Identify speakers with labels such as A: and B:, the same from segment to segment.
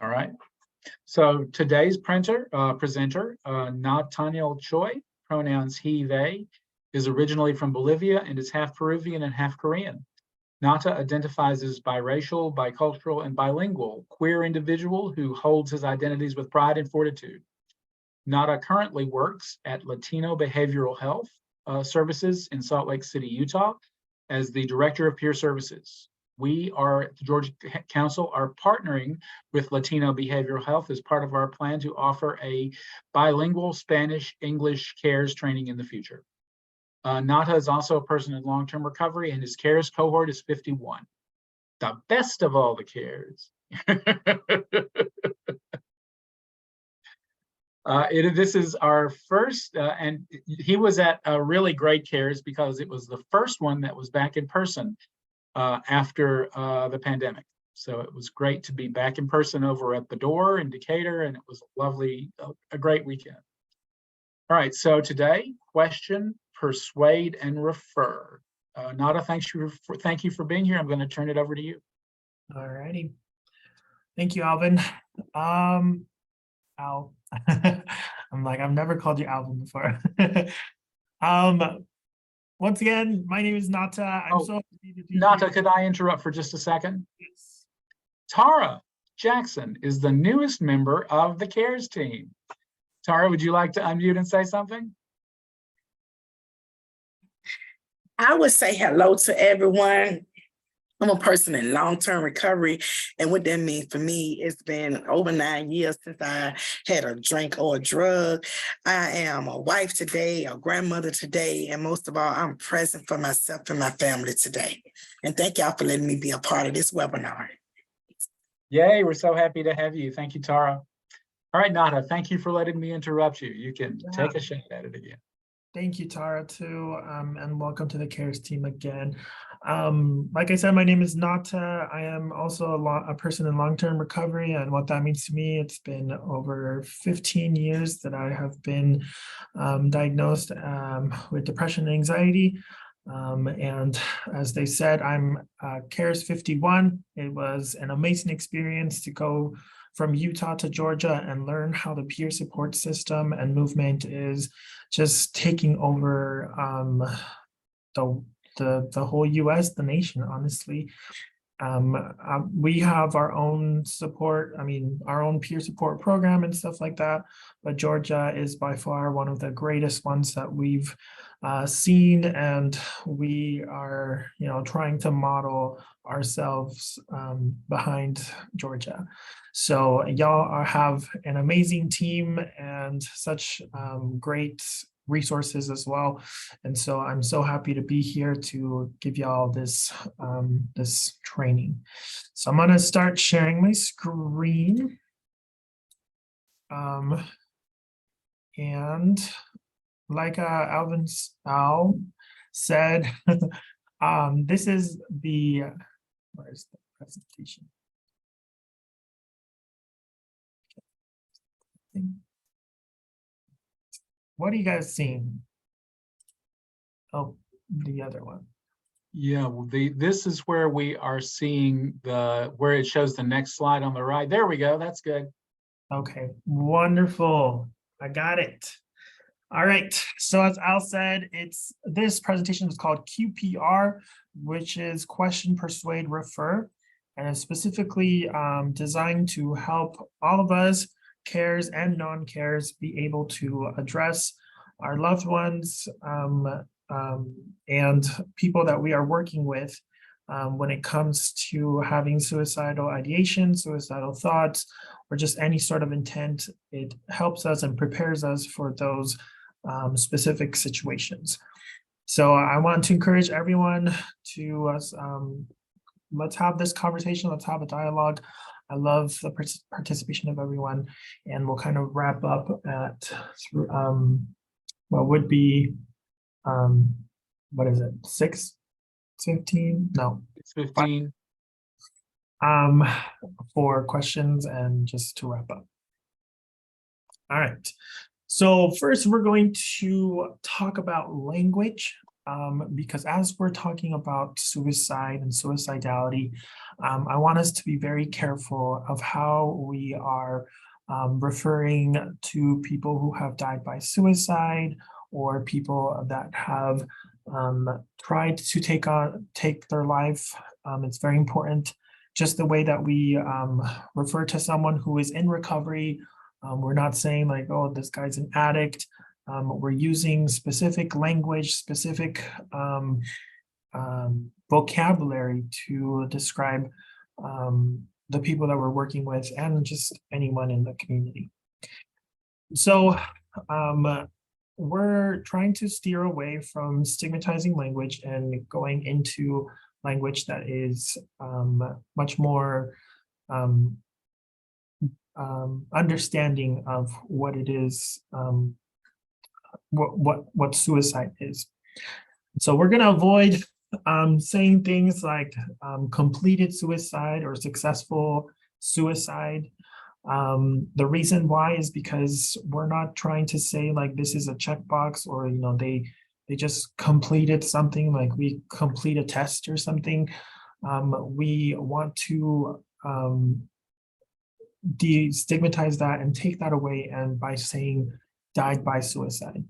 A: All right. So today's presenter, Natanael Choi, pronouns he, they, is originally from Bolivia and is half Peruvian and half Korean. Nata identifies as biracial, bicultural, and bilingual, queer individual who holds his identities with pride and fortitude. Nata currently works at Latino Behavioral Health Services in Salt Lake City, Utah, as the Director of Peer Services. We at the Georgia Council are partnering with Latino Behavioral Health as part of our plan to offer a bilingual Spanish-English CARES training in the future. Nata is also a person in long-term recovery, and his CARES cohort is 51. The best of all the CARES. This is our first, and he was at a really great CARES because it was the first one that was back in person after the pandemic. So it was great to be back in person over at the Door in Decatur, and it was lovely, a great weekend. All right, so today, question, persuade, and refer. Nata, thank you for being here. I'm going to turn it over to you.
B: All righty. Thank you, Alvin. Al. I'm like, I've never called you Alvin before. Once again, my name is Nata. I'm so happy to be
A: Nata,
B: here.
A: could I interrupt for just a second?
B: Yes.
A: Tara Jackson is the newest member of the CARES team. Tara, would you like to unmute and say something?
C: I would say hello to everyone. I'm a person in long-term recovery, and what that means for me, it's been over 9 years since I had a drink or a drug. I am a wife today, a grandmother today, and most of all, I'm present for myself and my family today. And thank y'all for letting me be a part of this webinar.
A: Yay, we're so happy to have you. Thank you, Tara. All right, Nata, thank you for letting me interrupt you. You can take a shot at it again.
B: Thank you, Tara, too, and welcome to the CARES team again. Like I said, my name is Nata. I am also a person in long-term recovery, and what that means to me, it's been over 15 years that I have been diagnosed with depression and anxiety. And as they said, I'm CARES 51. It was an amazing experience to go from Utah to Georgia and learn how the peer support system and movement is just taking over the whole US, the nation, honestly. We have our own support, our own peer support program and stuff like that, but Georgia is by far one of the greatest ones that we've seen, and we are, trying to model ourselves behind Georgia. So y'all have an amazing team and such great resources as well, and so I'm so happy to be here to give y'all this this training. So I'm going to start sharing my screen, and like Al said, this is the where's the presentation? What are you guys seeing? Oh, the other one.
A: Yeah, well, this is where we are seeing where it shows the next slide on the right. There we go. That's good.
B: Okay, wonderful. I got it. All right. So as Al said, this presentation is called QPR, which is question, persuade, refer, and it's specifically designed to help all of us, CARES and non-CARES, be able to address our loved ones and people that we are working with when it comes to having suicidal ideation, suicidal thoughts, or just any sort of intent. It helps us and prepares us for those specific situations. So I want to encourage everyone to let's have this conversation, let's have a dialogue. I love the participation of everyone, and we'll kind of wrap up at what would be what is it, 6:15? No,
A: it's 15.
B: For questions and just to wrap up. All right. So first, we're going to talk about language. because as we're talking about suicide and suicidality, I want us to be very careful of how we are referring to people who have died by suicide or people that have tried to take their life. It's very important. Just the way that we refer to someone who is in recovery, we're not saying like, oh, this guy's an addict. We're using specific language, specific vocabulary to describe the people that we're working with and just anyone in the community. So we're trying to steer away from stigmatizing language and going into language that is much more understanding of what it is, what suicide is. So we're going to avoid saying things like completed suicide or successful suicide. The reason why is because we're not trying to say like this is a checkbox, or they just completed something, like we complete a test or something. We want to destigmatize that and take that away, and by saying died by suicide.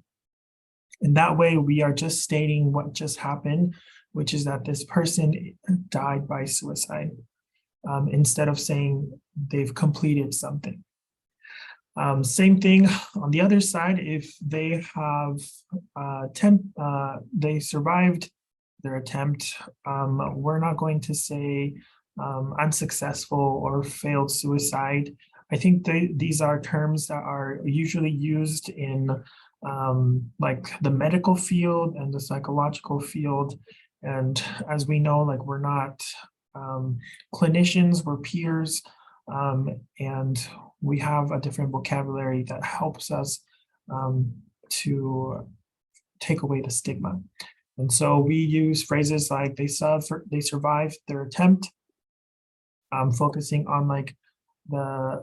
B: And that way we are just stating what just happened, which is that this person died by suicide, instead of saying they've completed something. Same thing on the other side, if they have they survived their attempt, we're not going to say unsuccessful or failed suicide. I think these are terms that are usually used in like the medical field and the psychological field. And as we know, like we're not clinicians, we're peers, and we have a different vocabulary that helps us to take away the stigma. And so we use phrases like they survived their attempt, focusing on like the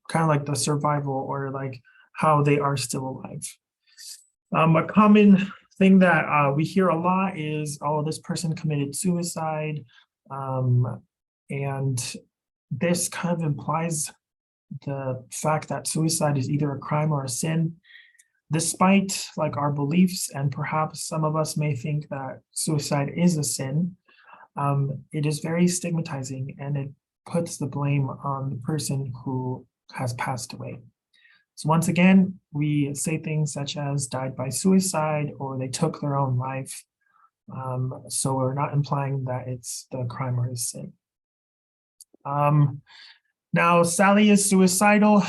B: kind of like the survival, or like how they are still alive. A common thing that we hear a lot is, oh, this person committed suicide. And this kind of implies the fact that suicide is either a crime or a sin. Despite like our beliefs, and perhaps some of us may think that suicide is a sin, it is very stigmatizing, and it puts the blame on the person who has passed away. So once again, we say things such as died by suicide or they took their own life. So we're not implying that it's the crime or the sin. Now, Sally is suicidal.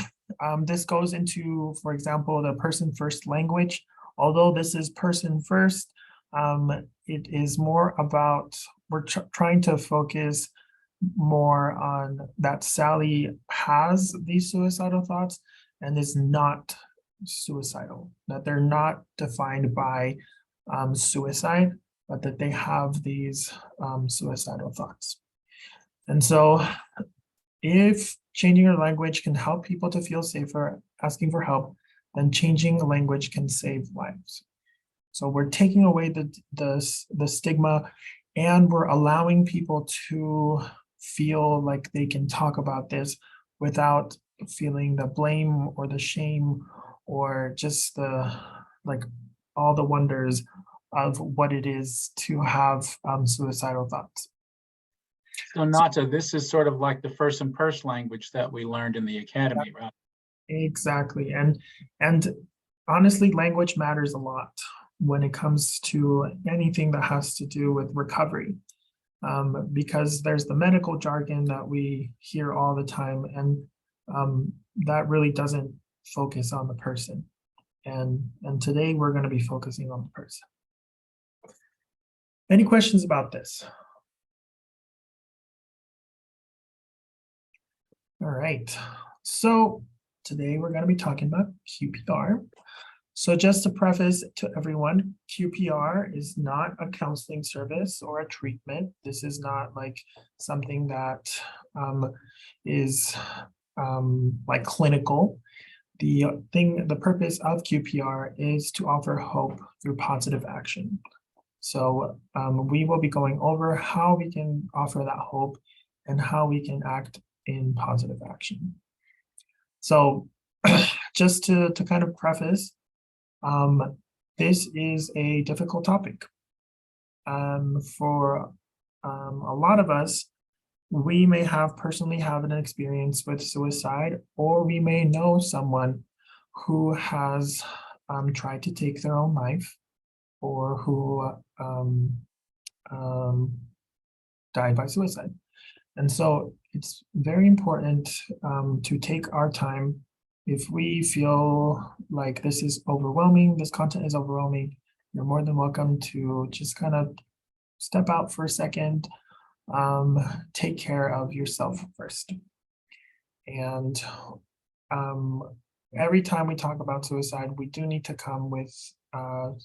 B: This goes into, for example, the person first language. Although this is person first, it is more about, we're trying to focus more on that Sally has these suicidal thoughts and is not suicidal, that they're not defined by suicide, but that they have these suicidal thoughts. And so if changing your language can help people to feel safer asking for help, then changing the language can save lives. So we're taking away the stigma, and we're allowing people to feel like they can talk about this without feeling the blame or the shame, or just the like all the wonders of what it is to have suicidal thoughts.
A: So Nata, this is sort of like the first and purse language that we learned in the academy, right?
B: Exactly. And honestly, language matters a lot when it comes to anything that has to do with recovery, because there's the medical jargon that we hear all the time, and that really doesn't focus on the person. And today we're going to be focusing on the person. Any questions about this? All right, so today we're going to be talking about QPR. So just to preface to everyone, QPR is not a counseling service or a treatment. This is not like something that is like clinical. the purpose of QPR is to offer hope through positive action. So we will be going over how we can offer that hope and how we can act in positive action. So just to kind of preface, this is a difficult topic. For a lot of us, we may have personally have an experience with suicide, or we may know someone who has tried to take their own life, or who died by suicide. And so it's very important to take our time. If we feel like this is overwhelming, this content is overwhelming, you're more than welcome to just kind of step out for a second, take care of yourself first. And every time we talk about suicide, we do need to come with an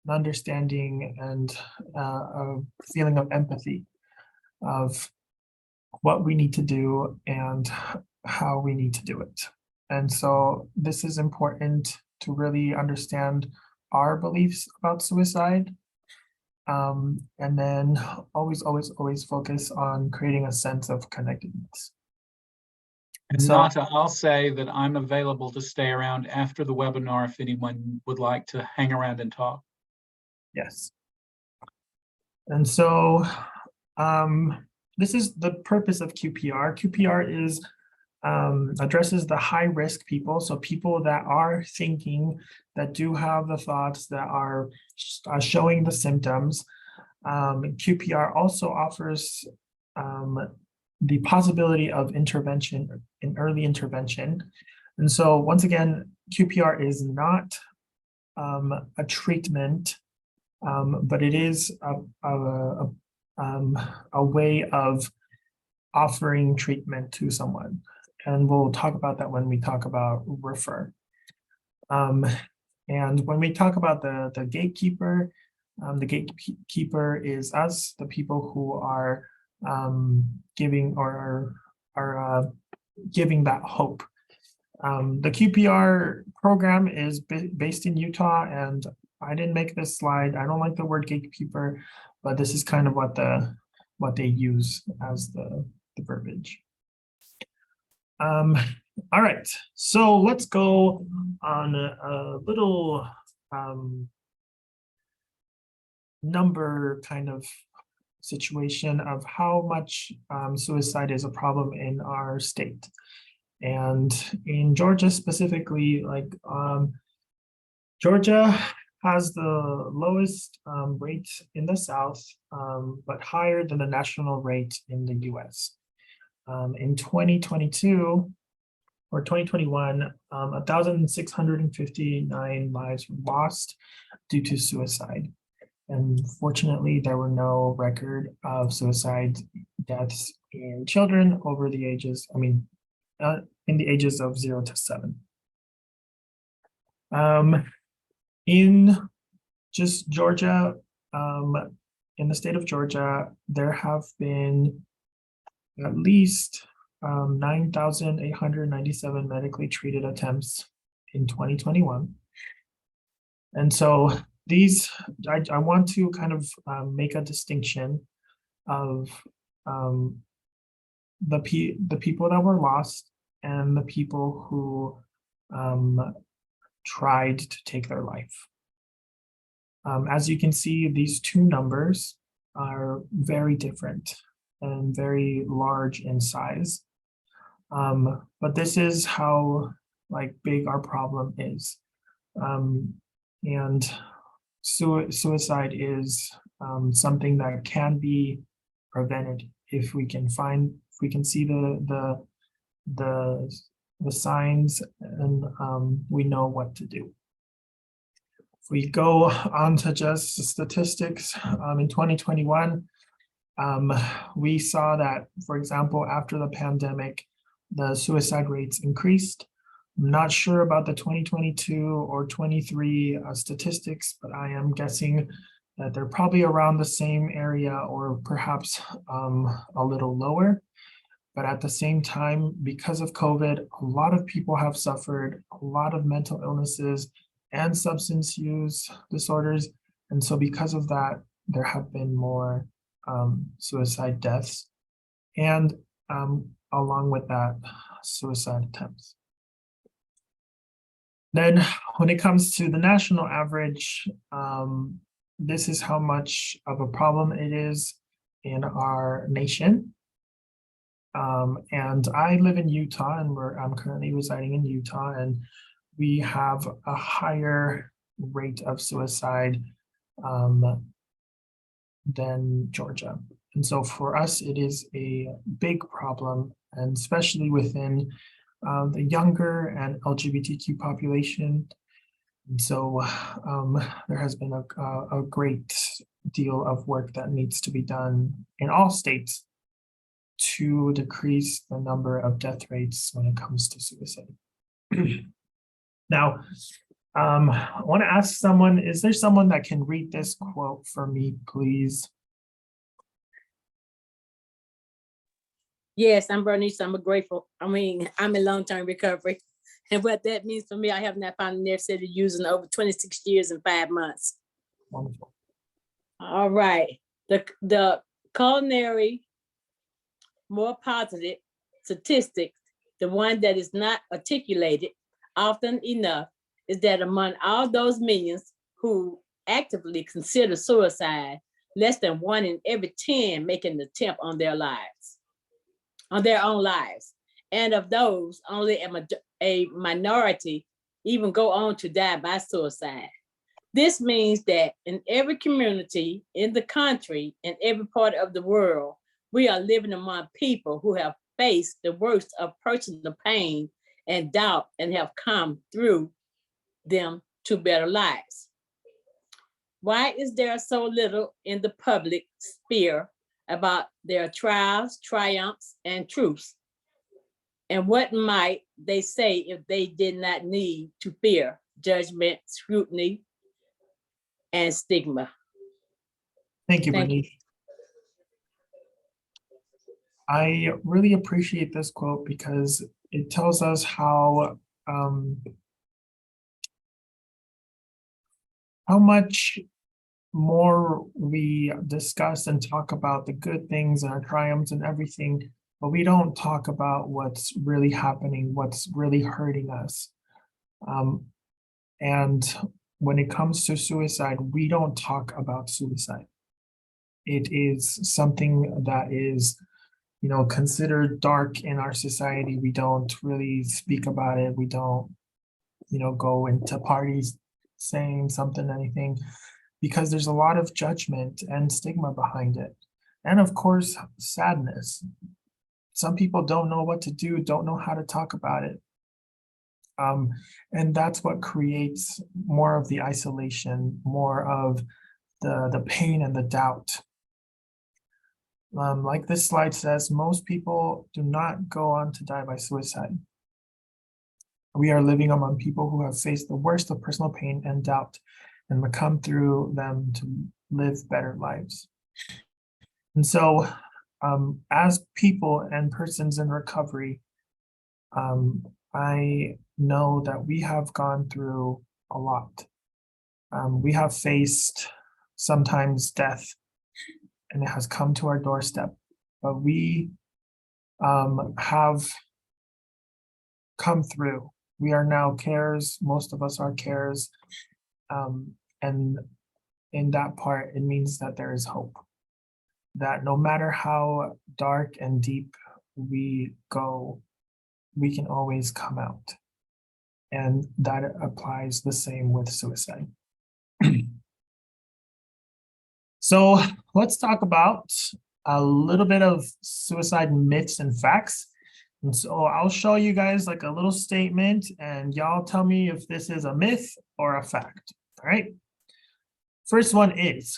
B: understanding and a feeling of empathy of what we need to do and how we need to do it. And so this is important to really understand our beliefs about suicide. And then always focus on creating a sense of connectedness.
A: And
B: So-
A: Nata, I'll say that I'm available to stay around after the webinar if anyone would like to hang around and talk.
B: Yes. And so this is the purpose of QPR. QPR is addresses the high risk people, so people that are thinking, that do have the thoughts, that are showing the symptoms. QPR also offers the possibility of intervention, in early intervention. And so once again, QPR is not a treatment, but it is a way of offering treatment to someone. And we'll talk about that when we talk about refer. And when we talk about the gatekeeper is us, the people who are giving or are giving that hope. The QPR program is based in Utah, and I didn't make this slide. I don't like the word gatekeeper, but this is kind of what they use as the verbiage. All right, so let's go on a little number kind of situation of how much suicide is a problem in our state. And in Georgia specifically, like Georgia has the lowest rate in the South, but higher than the national rate in the US. In 2022 or 2021, 1,659 lives were lost due to suicide. And fortunately, there were no record of suicide deaths in children over the ages, in the ages of 0 to 7. In just Georgia, in the state of Georgia, there have been at least 9,897 medically treated attempts in 2021. And so these, I want to kind of make a distinction of the people that were lost and the people who tried to take their life. As you can see, these two numbers are very different and very large in size. But this is how big our problem is. And suicide is something that can be prevented if we can see the signs, and we know what to do. If we go on to just statistics, in 2021, we saw that, for example, after the pandemic, the suicide rates increased. I'm not sure about the 2022 or 23 statistics, but I am guessing that they're probably around the same area or perhaps a little lower. But at the same time, because of COVID, a lot of people have suffered a lot of mental illnesses and substance use disorders. And so because of that, there have been more suicide deaths and along with that, suicide attempts. Then when it comes to the national average, this is how much of a problem it is in our nation. And I live in Utah, and I'm currently residing in Utah, and we have a higher rate of suicide than Georgia. And so for us, it is a big problem, and especially within the younger and LGBTQ population. And so there has been a great deal of work that needs to be done in all states to decrease the number of death rates when it comes to suicide. Now, I want to ask someone, is there someone that can read this quote for me, please?
D: Yes, I'm Bernice. I'm I'm in long-term recovery. And what that means for me, I have not found a necessary use in over 26 years and 5 months.
B: Wonderful.
D: All right. The culinary, more positive statistic, the one that is not articulated often enough, is that among all those millions who actively consider suicide, less than 1 in every 10 make an attempt on their own lives. And of those, only a minority even go on to die by suicide. This means that in every community in the country, in every part of the world, we are living among people who have faced the worst of personal pain and doubt and have come through them to better lives. Why is there so little in the public sphere about their trials, triumphs, and truths? And what might they say if they did not need to fear judgment, scrutiny, and stigma?
B: Thank you,
D: Thank you.
B: Bernice. I really appreciate this quote because it tells us how much more we discuss and talk about the good things and our triumphs and everything, but we don't talk about what's really happening, what's really hurting us. And when it comes to suicide, we don't talk about suicide. It is something that is, considered dark in our society. We don't really speak about it. We don't, go into parties saying anything, because there's a lot of judgment and stigma behind it. And of course, sadness. Some people don't know what to do, don't know how to talk about it. And that's what creates more of the isolation, more of the pain and the doubt. Like this slide says, most people do not go on to die by suicide. We are living among people who have faced the worst of personal pain and doubt and will come through them to live better lives. And so as people and persons in recovery, I know that we have gone through a lot. We have faced sometimes death, and it has come to our doorstep, but we have come through. We are now carers. Most of us are carers. And in that part, it means that there is hope. That no matter how dark and deep we go, we can always come out. And that applies the same with suicide. So let's talk about a little bit of suicide myths and facts. And so I'll show you guys like a little statement, and y'all tell me if this is a myth or a fact. All right. First one is,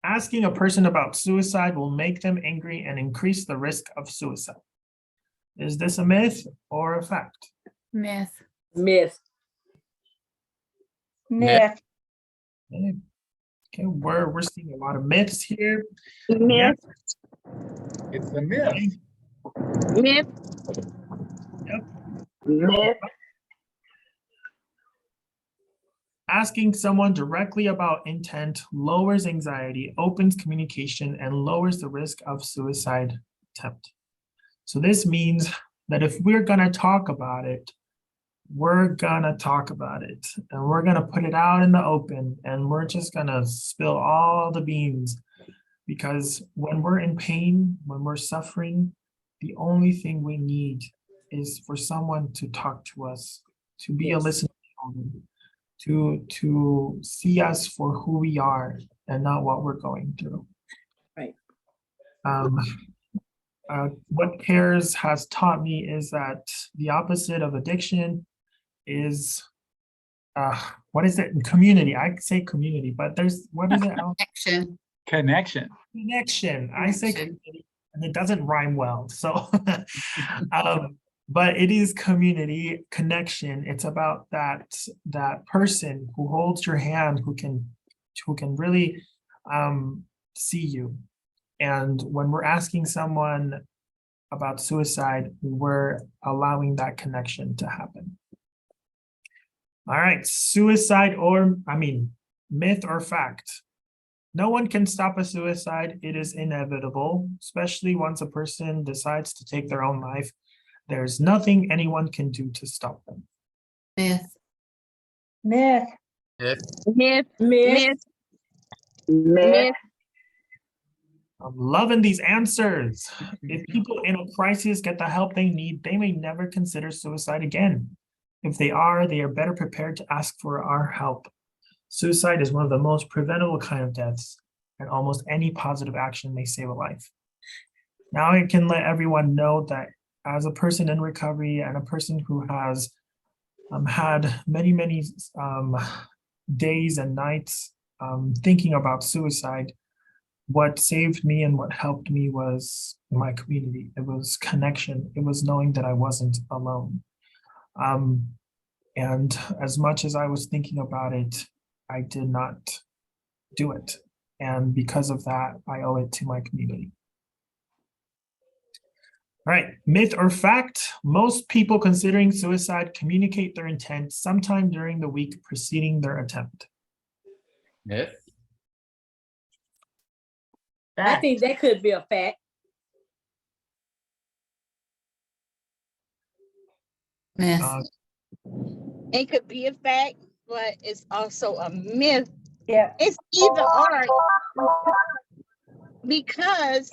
B: asking a person about suicide will make them angry and increase the risk of suicide. Is this a myth or a fact?
E: Myth.
D: Myth.
E: Myth.
B: Okay, we're seeing a lot of myths here.
D: Myth.
A: It's a myth.
E: Myth.
B: Yep.
E: Myth.
B: Asking someone directly about intent lowers anxiety, opens communication, and lowers the risk of suicide attempt. So this means that if we're gonna talk about it, we're gonna talk about it, and we're gonna put it out in the open, and we're just gonna spill all the beans. Because when we're in pain, when we're suffering, the only thing we need is for someone to talk to us, to be a
D: Yes.
B: listening ear, to see us for who we are and not what we're going through.
D: Right.
B: What CARES has taught me is that the opposite of addiction is what is it? Community. I say community, but there's what is it?
E: Action.
A: Connection.
B: Connection. I say
E: Connection.
B: community, and it doesn't rhyme well. So, but it is community connection. It's about that person who holds your hand, who can really see you. And when we're asking someone about suicide, we're allowing that connection to happen. All right, suicide myth or fact. No one can stop a suicide. It is inevitable, especially once a person decides to take their own life. There's nothing anyone can do to stop them.
E: Myth.
F: Myth.
E: Myth.
D: Myth.
E: Myth. Myth.
B: I'm loving these answers. If people in a crisis get the help they need, they may never consider suicide again. If they are better prepared to ask for our help. Suicide is one of the most preventable kind of deaths, and almost any positive action may save a life. Now I can let everyone know that as a person in recovery and a person who has had many days and nights thinking about suicide, what saved me and what helped me was my community. It was connection. It was knowing that I wasn't alone. And as much as I was thinking about it, I did not do it. And because of that, I owe it to my community. All right, myth or fact, most people considering suicide communicate their intent sometime during the week preceding their attempt.
E: Myth.
D: I think that could be a fact.
E: Myth.
G: It could be a fact, but it's also a myth.
F: Yeah.
G: It's either or, because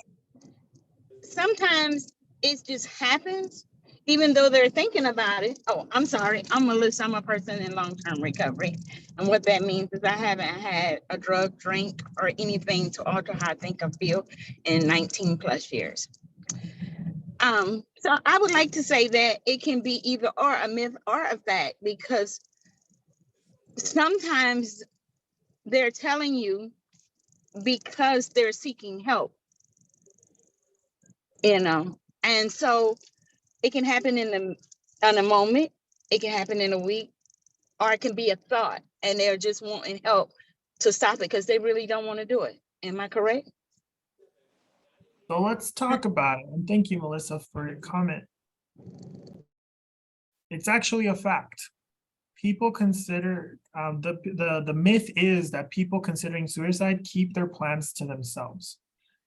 G: sometimes it just happens, even though they're thinking about it. Oh, I'm sorry. I'm Melissa. I'm a person in long-term recovery. And what that means is I haven't had a drug, drink, or anything to alter how I think or feel in 19 plus years. So I would like to say that it can be either or, a myth or a fact, because sometimes they're telling you because they're seeking help, and so it can happen in a moment, it can happen in a week, or it can be a thought, and they're just wanting help to stop it because they really don't want to do it. Am I correct?
B: So let's talk about it. And thank you, Melissa, for your comment. It's actually a fact. People consider, the myth is that people considering suicide keep their plans to themselves.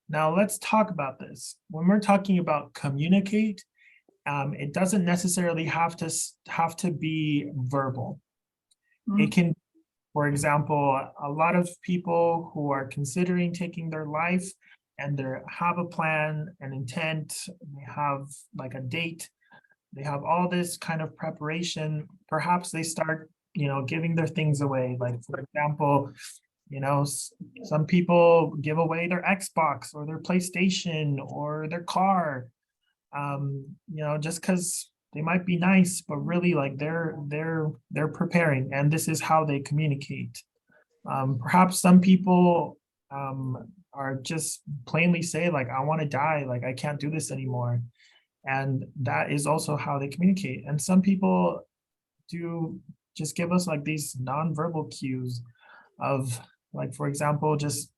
B: Now let's talk about this. When we're talking about communicate, it doesn't necessarily have to be verbal. It can, for example, a lot of people who are considering taking their life and they have a plan, an intent, they have like a date, they have all this kind of preparation. Perhaps they start, giving their things away. Like, for example, some people give away their Xbox or their PlayStation or their car, just because they might be nice, but really like they're preparing, and this is how they communicate. Perhaps some people are just plainly say like, I want to die, like I can't do this anymore. And that is also how they communicate. And some people do just give us like these nonverbal cues of, like, for example, just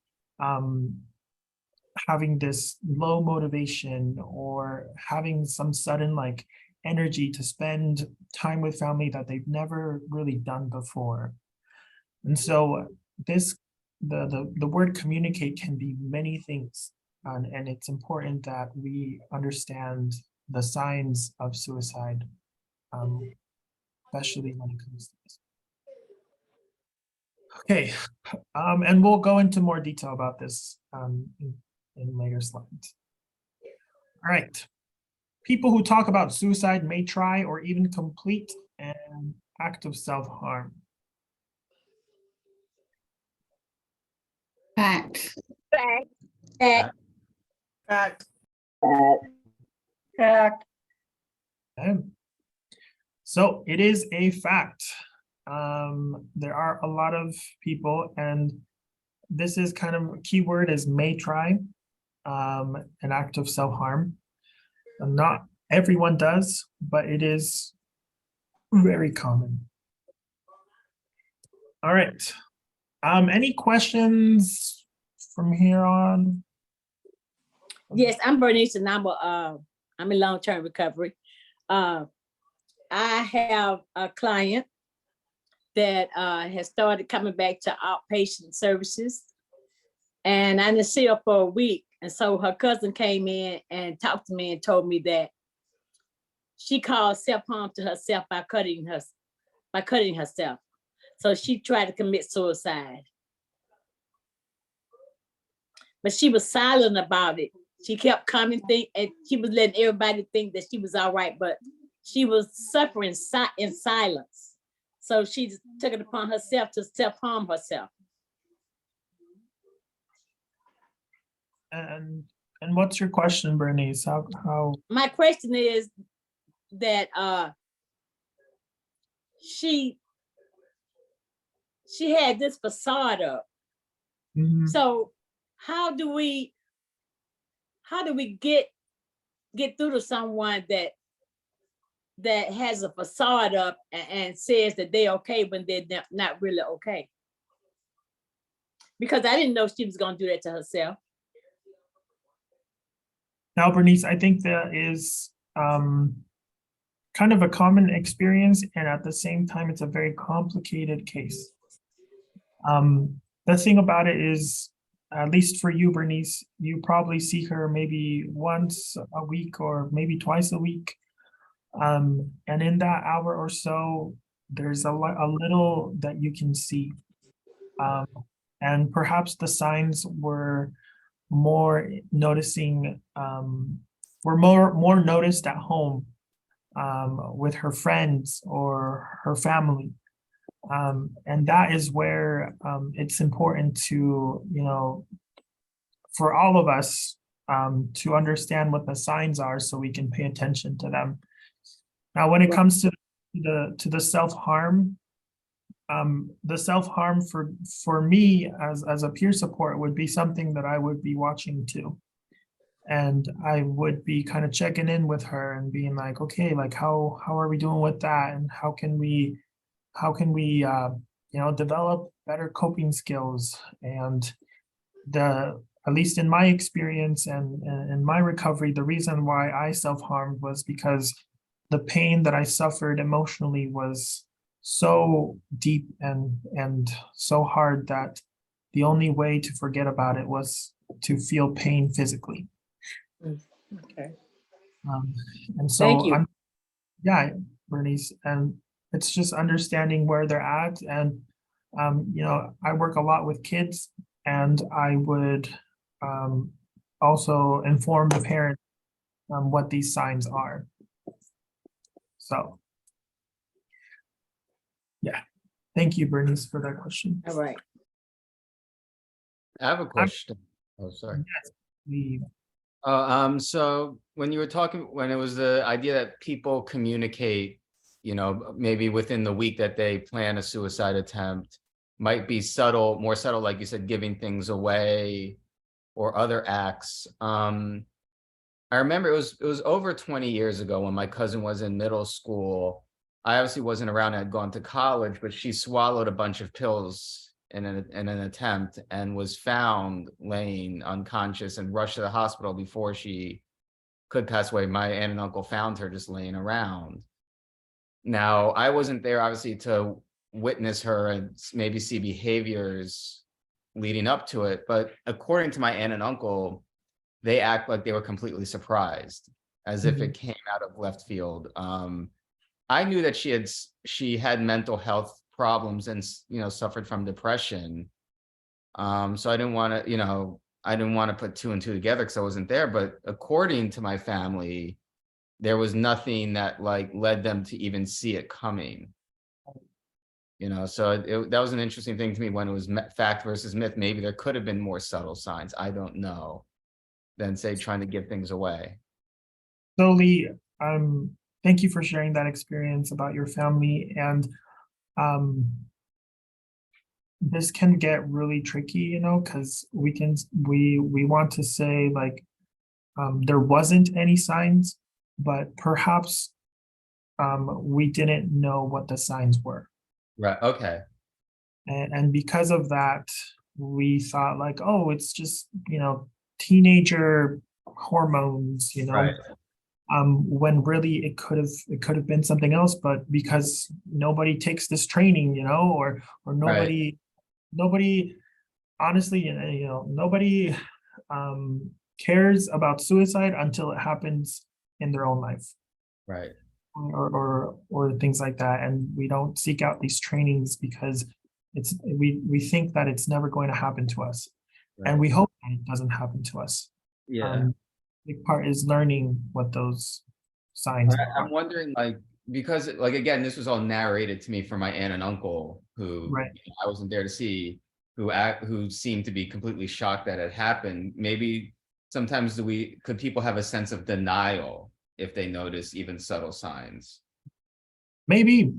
B: having this low motivation or having some sudden like energy to spend time with family that they've never really done before. And so this the word communicate can be many things, and it's important that we understand the signs of suicide, especially when it comes to this. Okay, and we'll go into more detail about this in later slides. All right. People who talk about suicide may try or even complete an act of self-harm.
E: Fact.
D: Fact.
C: Fact.
F: Fact.
B: Okay. So it is a fact. There are a lot of people, and this is kind of a key word is may try an act of self-harm. Not everyone does, but it is very common. All right. Any questions from here on?
D: Yes, I'm Bernice, and I'm in long-term recovery. I have a client that has started coming back to outpatient services, and I didn't see her for a week. And so her cousin came in and talked to me and told me that she caused self-harm to herself by cutting herself. So she tried to commit suicide. But she was silent about it. She kept commenting, and she was letting everybody think that she was all right, but she was suffering in silence. So she took it upon herself to self-harm herself.
B: And what's your question, Bernice? How?
D: My question is that she had this facade up.
B: Mhm.
D: So how do we get through to someone that has a facade up and says that they're okay when they're not really okay? Because I didn't know she was going to do that to herself.
B: Now, Bernice, I think that is kind of a common experience, and at the same time, it's a very complicated case. The thing about it is, at least for you, Bernice, you probably see her maybe once a week or maybe twice a week. And in that hour or so, there's a little that you can see. And perhaps the signs were more noticing, were more noticed at home with her friends or her family. And that is where it's important to, for all of us to understand what the signs are so we can pay attention to them. Now, when it comes to the self-harm, for me as a peer support would be something that I would be watching too. And I would be kind of checking in with her and being like, okay, like how are we doing with that? And how can we develop better coping skills? And at least in my experience and in my recovery, the reason why I self-harmed was because the pain that I suffered emotionally was so deep and so hard that the only way to forget about it was to feel pain physically.
D: Okay.
B: And so
D: Thank you.
B: Yeah, Bernice, and it's just understanding where they're at. And I work a lot with kids, and I would also inform the parents what these signs are. So yeah, thank you, Bernice, for that question.
D: All right.
E: I have a question. Oh, sorry.
B: We
E: So when you were talking, when it was the idea that people communicate, maybe within the week that they plan a suicide attempt, might be subtle, more subtle, like you said, giving things away or other acts. I remember it was over 20 years ago when my cousin was in middle school. I obviously wasn't around, I had gone to college, but she swallowed a bunch of pills in an attempt and was found laying unconscious and rushed to the hospital before she could pass away. My aunt and uncle found her just laying around. Now, I wasn't there obviously to witness her and maybe see behaviors leading up to it, but according to my aunt and uncle, they act like they were completely surprised, as if it came out of left field. I knew that she had mental health problems and suffered from depression. So I didn't want to, I didn't want to put two and two together because I wasn't there. But according to my family, there was nothing that like led them to even see it coming. So that was an interesting thing to me when it was fact versus myth. Maybe there could have been more subtle signs, I don't know, than say trying to give things away.
B: So Lee, thank you for sharing that experience about your family. And this can get really tricky, because we want to say like there wasn't any signs, but perhaps we didn't know what the signs were.
E: Right. Okay.
B: And because of that, we thought like, oh, it's just, teenager hormones,
E: Right.
B: When really it could have been something else, but because nobody takes this training, or nobody, honestly, nobody cares about suicide until it happens in their own life.
E: Right.
B: Or things like that. And we don't seek out these trainings because we think that it's never going to happen to us.
E: Right.
B: And we hope that it doesn't happen to us.
E: Yeah.
B: Big part is learning what those signs are.
E: I'm wondering, like, because like again, this was all narrated to me from my aunt and uncle, who
B: Right.
E: I wasn't there to see, who seemed to be completely shocked that it happened. Maybe sometimes could people have a sense of denial if they notice even subtle signs?
B: Maybe.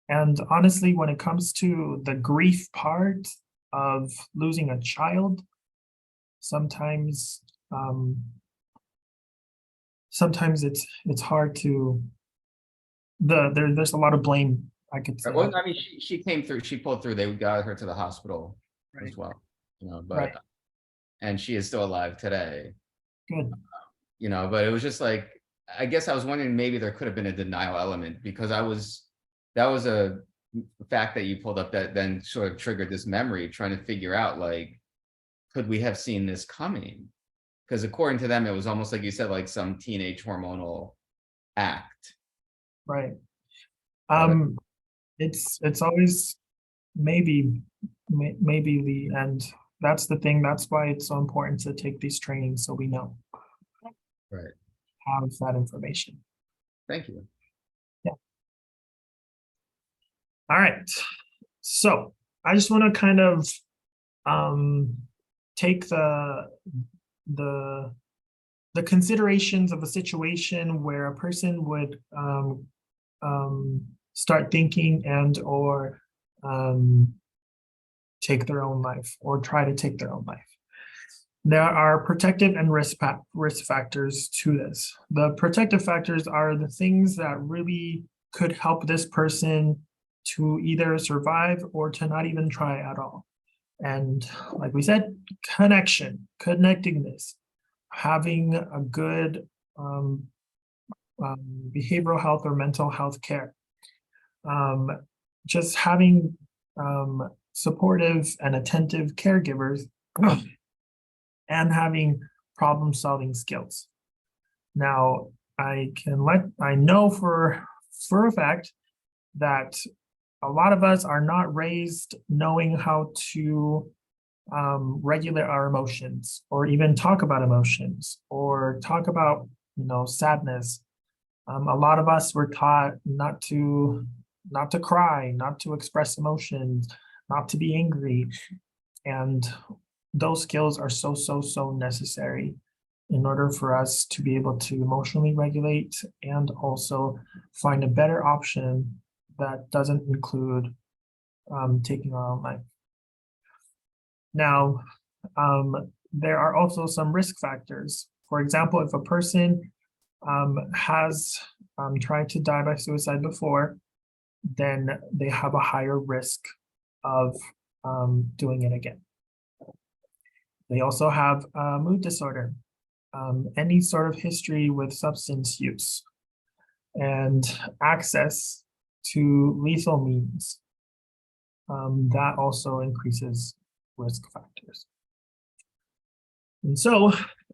B: And honestly, when it comes to the grief part of losing a child, sometimes it's hard to there's a lot of blame, I could say.
E: Well, I mean, she came through, she pulled through, they got her to the hospital as well, but
B: Right.
E: and she is still alive today.
B: Good.
E: But it was just like, I guess I was wondering maybe there could have been a denial element, because that was a fact that you pulled up that then sort of triggered this memory, trying to figure out like, could we have seen this coming? Because according to them, it was almost like you said, like some teenage hormonal act.
B: Right. It's always maybe Lee, and that's the thing. That's why it's so important to take these trainings so we know.
E: Right.
B: Have that information.
E: Thank you.
B: All right. So I just want to kind of take the considerations of a situation where a person would start thinking and or take their own life or try to take their own life. There are protective and risk factors to this. The protective factors are the things that really could help this person to either survive or to not even try at all. And like we said, connectingness, having a good behavioral health or mental health care, just having supportive and attentive caregivers, and having problem-solving skills. Now, I know for a fact that a lot of us are not raised knowing how to regulate our emotions, or even talk about emotions, or talk about sadness. A lot of us were taught not to cry, not to express emotions, not to be angry, and those skills are so necessary in order for us to be able to emotionally regulate and also find a better option that doesn't include taking our own life. Now, there are also some risk factors. For example, if a person has tried to die by suicide before, then they have a higher risk of doing it again. They also have a mood disorder, any sort of history with substance use, and access to lethal means. That also increases risk factors. And so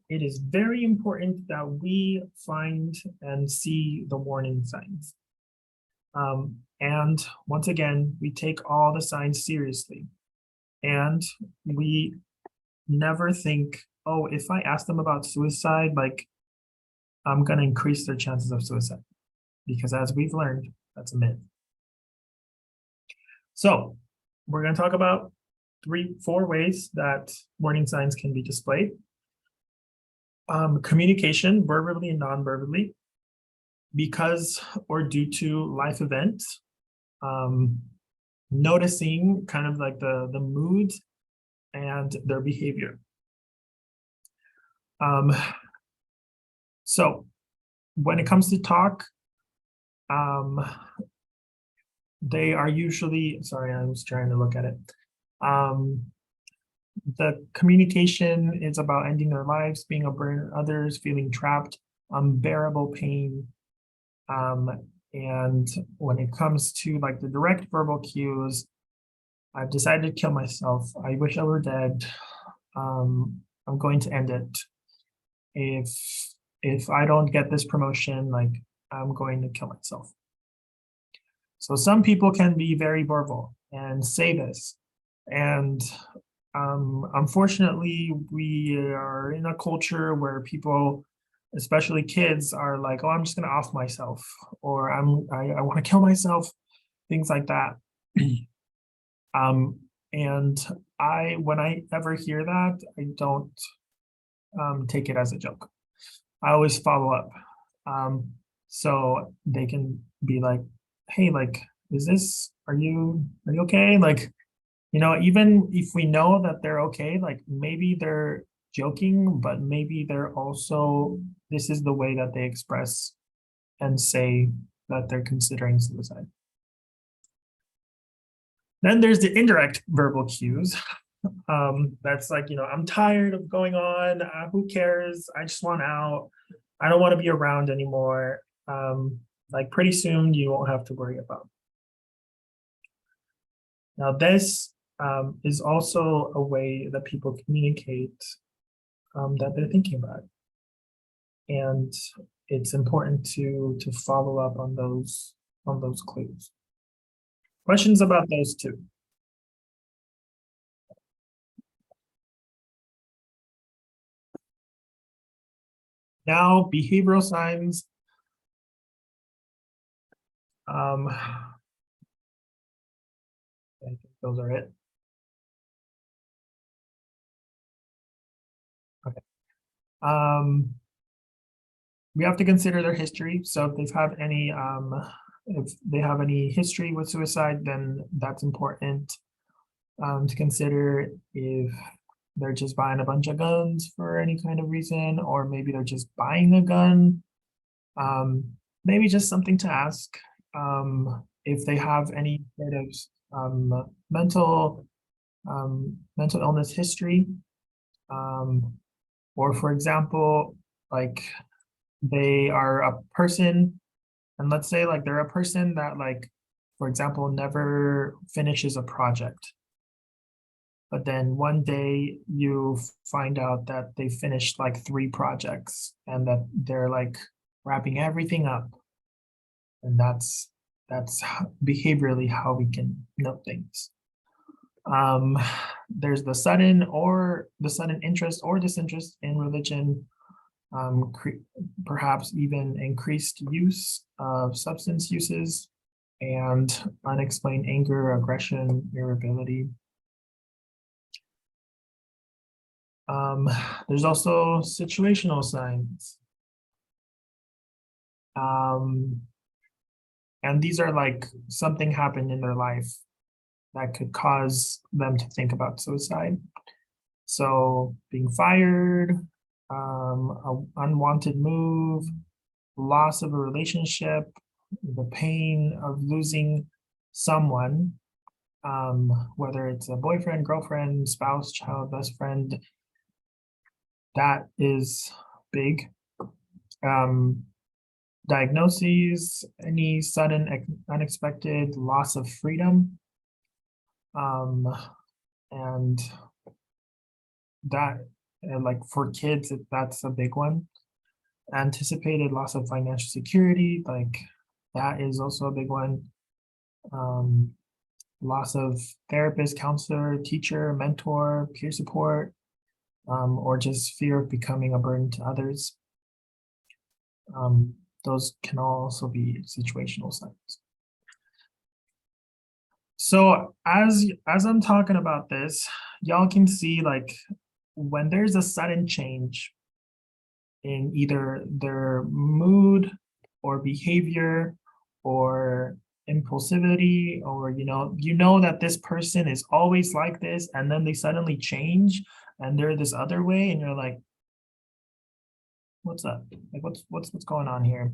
B: it is very important that we find and see the warning signs. And once again, we take all the signs seriously. And we never think, oh, if I ask them about suicide, like, I'm going to increase their chances of suicide. Because as we've learned, that's a myth. So we're going to talk about 4 ways that warning signs can be displayed. Communication, verbally and non-verbally, because or due to life events, noticing kind of like the mood and their behavior. So when it comes to talk, they are usually, sorry, I was trying to look at it. The communication is about ending their lives, being a burden to others, feeling trapped, unbearable pain. And when it comes to like the direct verbal cues, I've decided to kill myself. I wish I were dead. I'm going to end it. If I don't get this promotion, like, I'm going to kill myself. So some people can be very verbal and say this. And unfortunately, we are in a culture where people, especially kids, are like, oh, I'm just going to off myself, or I want to kill myself, things like that. And when I ever hear that, I don't take it as a joke. I always follow up. So they can be like, hey, like, are you okay? Like, even if we know that they're okay, like maybe they're joking, but maybe they're also, this is the way that they express and say that they're considering suicide. Then there's the indirect verbal cues. That's like, I'm tired of going on. Who cares? I just want out. I don't want to be around anymore. Like pretty soon you won't have to worry about. Now this is also a way that people communicate that they're thinking about. And it's important to follow up on those clues. Questions about those two? Now, behavioral signs. I think those are it. Okay. We have to consider their history. So if they've had any, if they have any history with suicide, then that's important to consider. If they're just buying a bunch of guns for any kind of reason, or maybe they're just buying a gun. Maybe just something to ask. If they have any sort of mental illness history, or for example, like they are a person, and let's say like they're a person that, like, for example, never finishes a project. But then one day you find out that they finished like 3 projects and that they're like wrapping everything up. And that's behaviorally how we can note things. There's the sudden interest or disinterest in religion, perhaps even increased use of substance uses, and unexplained anger, aggression, irritability. There's also situational signs. And these are like something happened in their life that could cause them to think about suicide. So being fired, an unwanted move, loss of a relationship, the pain of losing someone, whether it's a boyfriend, girlfriend, spouse, child, best friend, that is big. Diagnoses, any sudden unexpected loss of freedom. And that, like for kids, that's a big one. Anticipated loss of financial security, like that is also a big one. Loss of therapist, counselor, teacher, mentor, peer support, or just fear of becoming a burden to others. Those can also be situational signs. So as I'm talking about this, y'all can see like when there's a sudden change in either their mood or behavior or impulsivity, or you know that this person is always like this, and then they suddenly change and they're this other way, and you're like, what's up? Like what's going on here?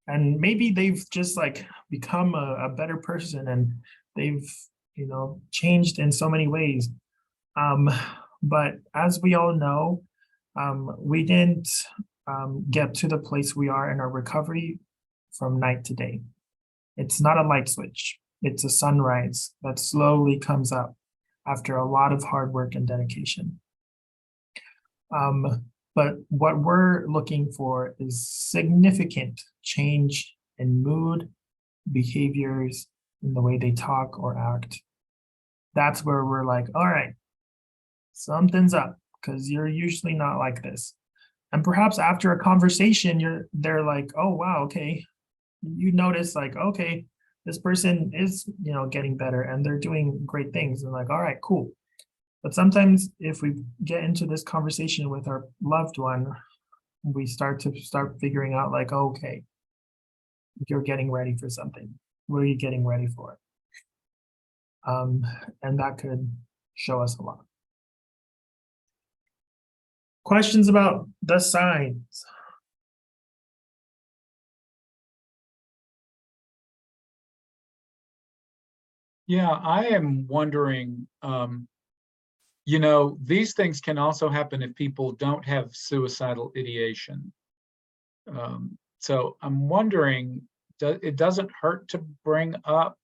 B: And maybe they've just like become a better person, and they've changed in so many ways. But as we all know, we didn't get to the place we are in our recovery from night to day. It's not a light switch. It's a sunrise that slowly comes up after a lot of hard work and dedication. But what we're looking for is significant change in mood, behaviors, in the way they talk or act. That's where we're like, all right, something's up, because you're usually not like this. And perhaps after a conversation, they're like, oh wow, okay. You notice like, okay, this person is, getting better and they're doing great things. And like, all right, cool. But sometimes if we get into this conversation with our loved one, we start figuring out like, okay, you're getting ready for something. What are you getting ready for? And that could show us a lot. Questions about the signs?
A: Yeah, I am wondering, these things can also happen if people don't have suicidal ideation. So I'm wondering, it doesn't hurt to bring up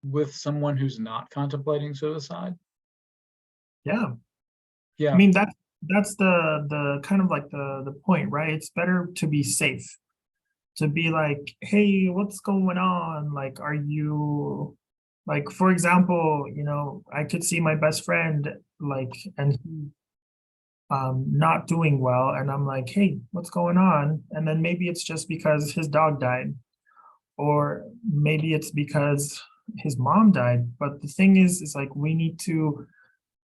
A: with someone who's not contemplating suicide?
B: Yeah.
A: Yeah.
B: I mean, that's the kind of like the point, right? It's better to be safe, to be like, hey, what's going on? Like, are you, like, for example, I could see my best friend, like, and he not doing well, and I'm like, hey, what's going on? And then maybe it's just because his dog died, or maybe it's because his mom died. But the thing is like, we need to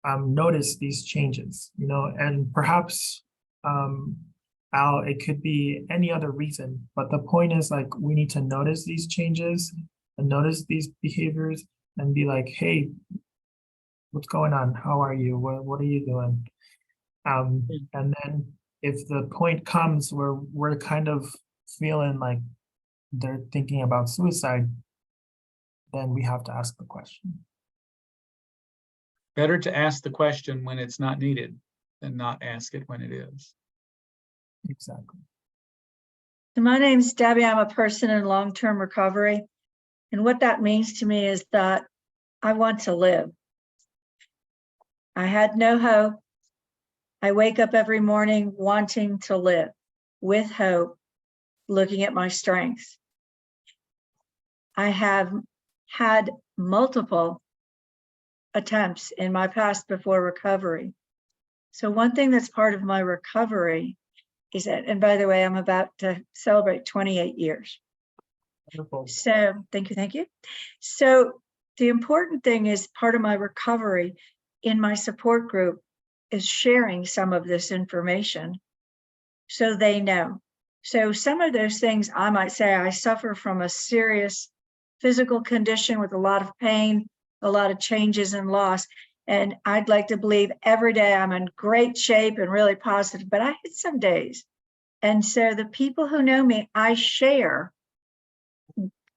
B: notice these changes, and perhaps it could be any other reason, but the point is like, we need to notice these changes and notice these behaviors and be like, hey, what's going on? How are you? What are you doing? And then if the point comes where we're kind of feeling like they're thinking about suicide, then we have to ask the question.
A: Better to ask the question when it's not needed than not ask it when it is.
B: Exactly.
F: So my name's Debbie. I'm a person in long-term recovery. And what that means to me is that I want to live. I had no hope. I wake up every morning wanting to live with hope, looking at my strengths. I have had multiple attempts in my past before recovery. So one thing that's part of my recovery is that, and by the way, I'm about to celebrate 28 years.
B: Wonderful.
F: So thank you. So the important thing is part of my recovery in my support group is sharing some of this information so they know. So some of those things, I might say I suffer from a serious physical condition with a lot of pain, a lot of changes and loss. And I'd like to believe every day I'm in great shape and really positive, but I hit some days. And so the people who know me, I share.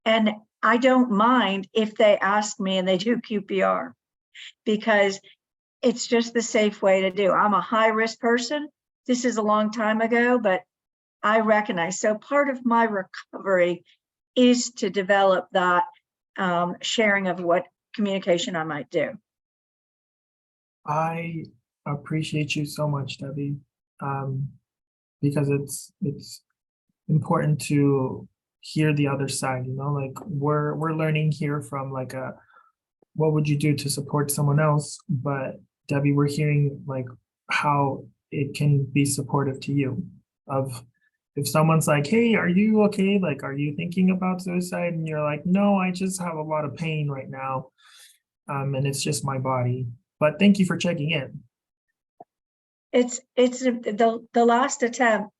F: And I don't mind if they ask me and they do QPR, because it's just the safe way to do. I'm a high risk person. This is a long time ago, but I recognize. So part of my recovery is to develop that sharing of what communication I might do.
B: I appreciate you so much, Debbie, because it's important to hear the other side. You know, like we're learning here from like a what would you do to support someone else, but Debbie, we're hearing like how it can be supportive to you. Of if someone's like, hey, are you okay? Like, are you thinking about suicide? And you're like, no, I just have a lot of pain right now. And it's just my body. But thank you for checking in.
F: It's the last attempt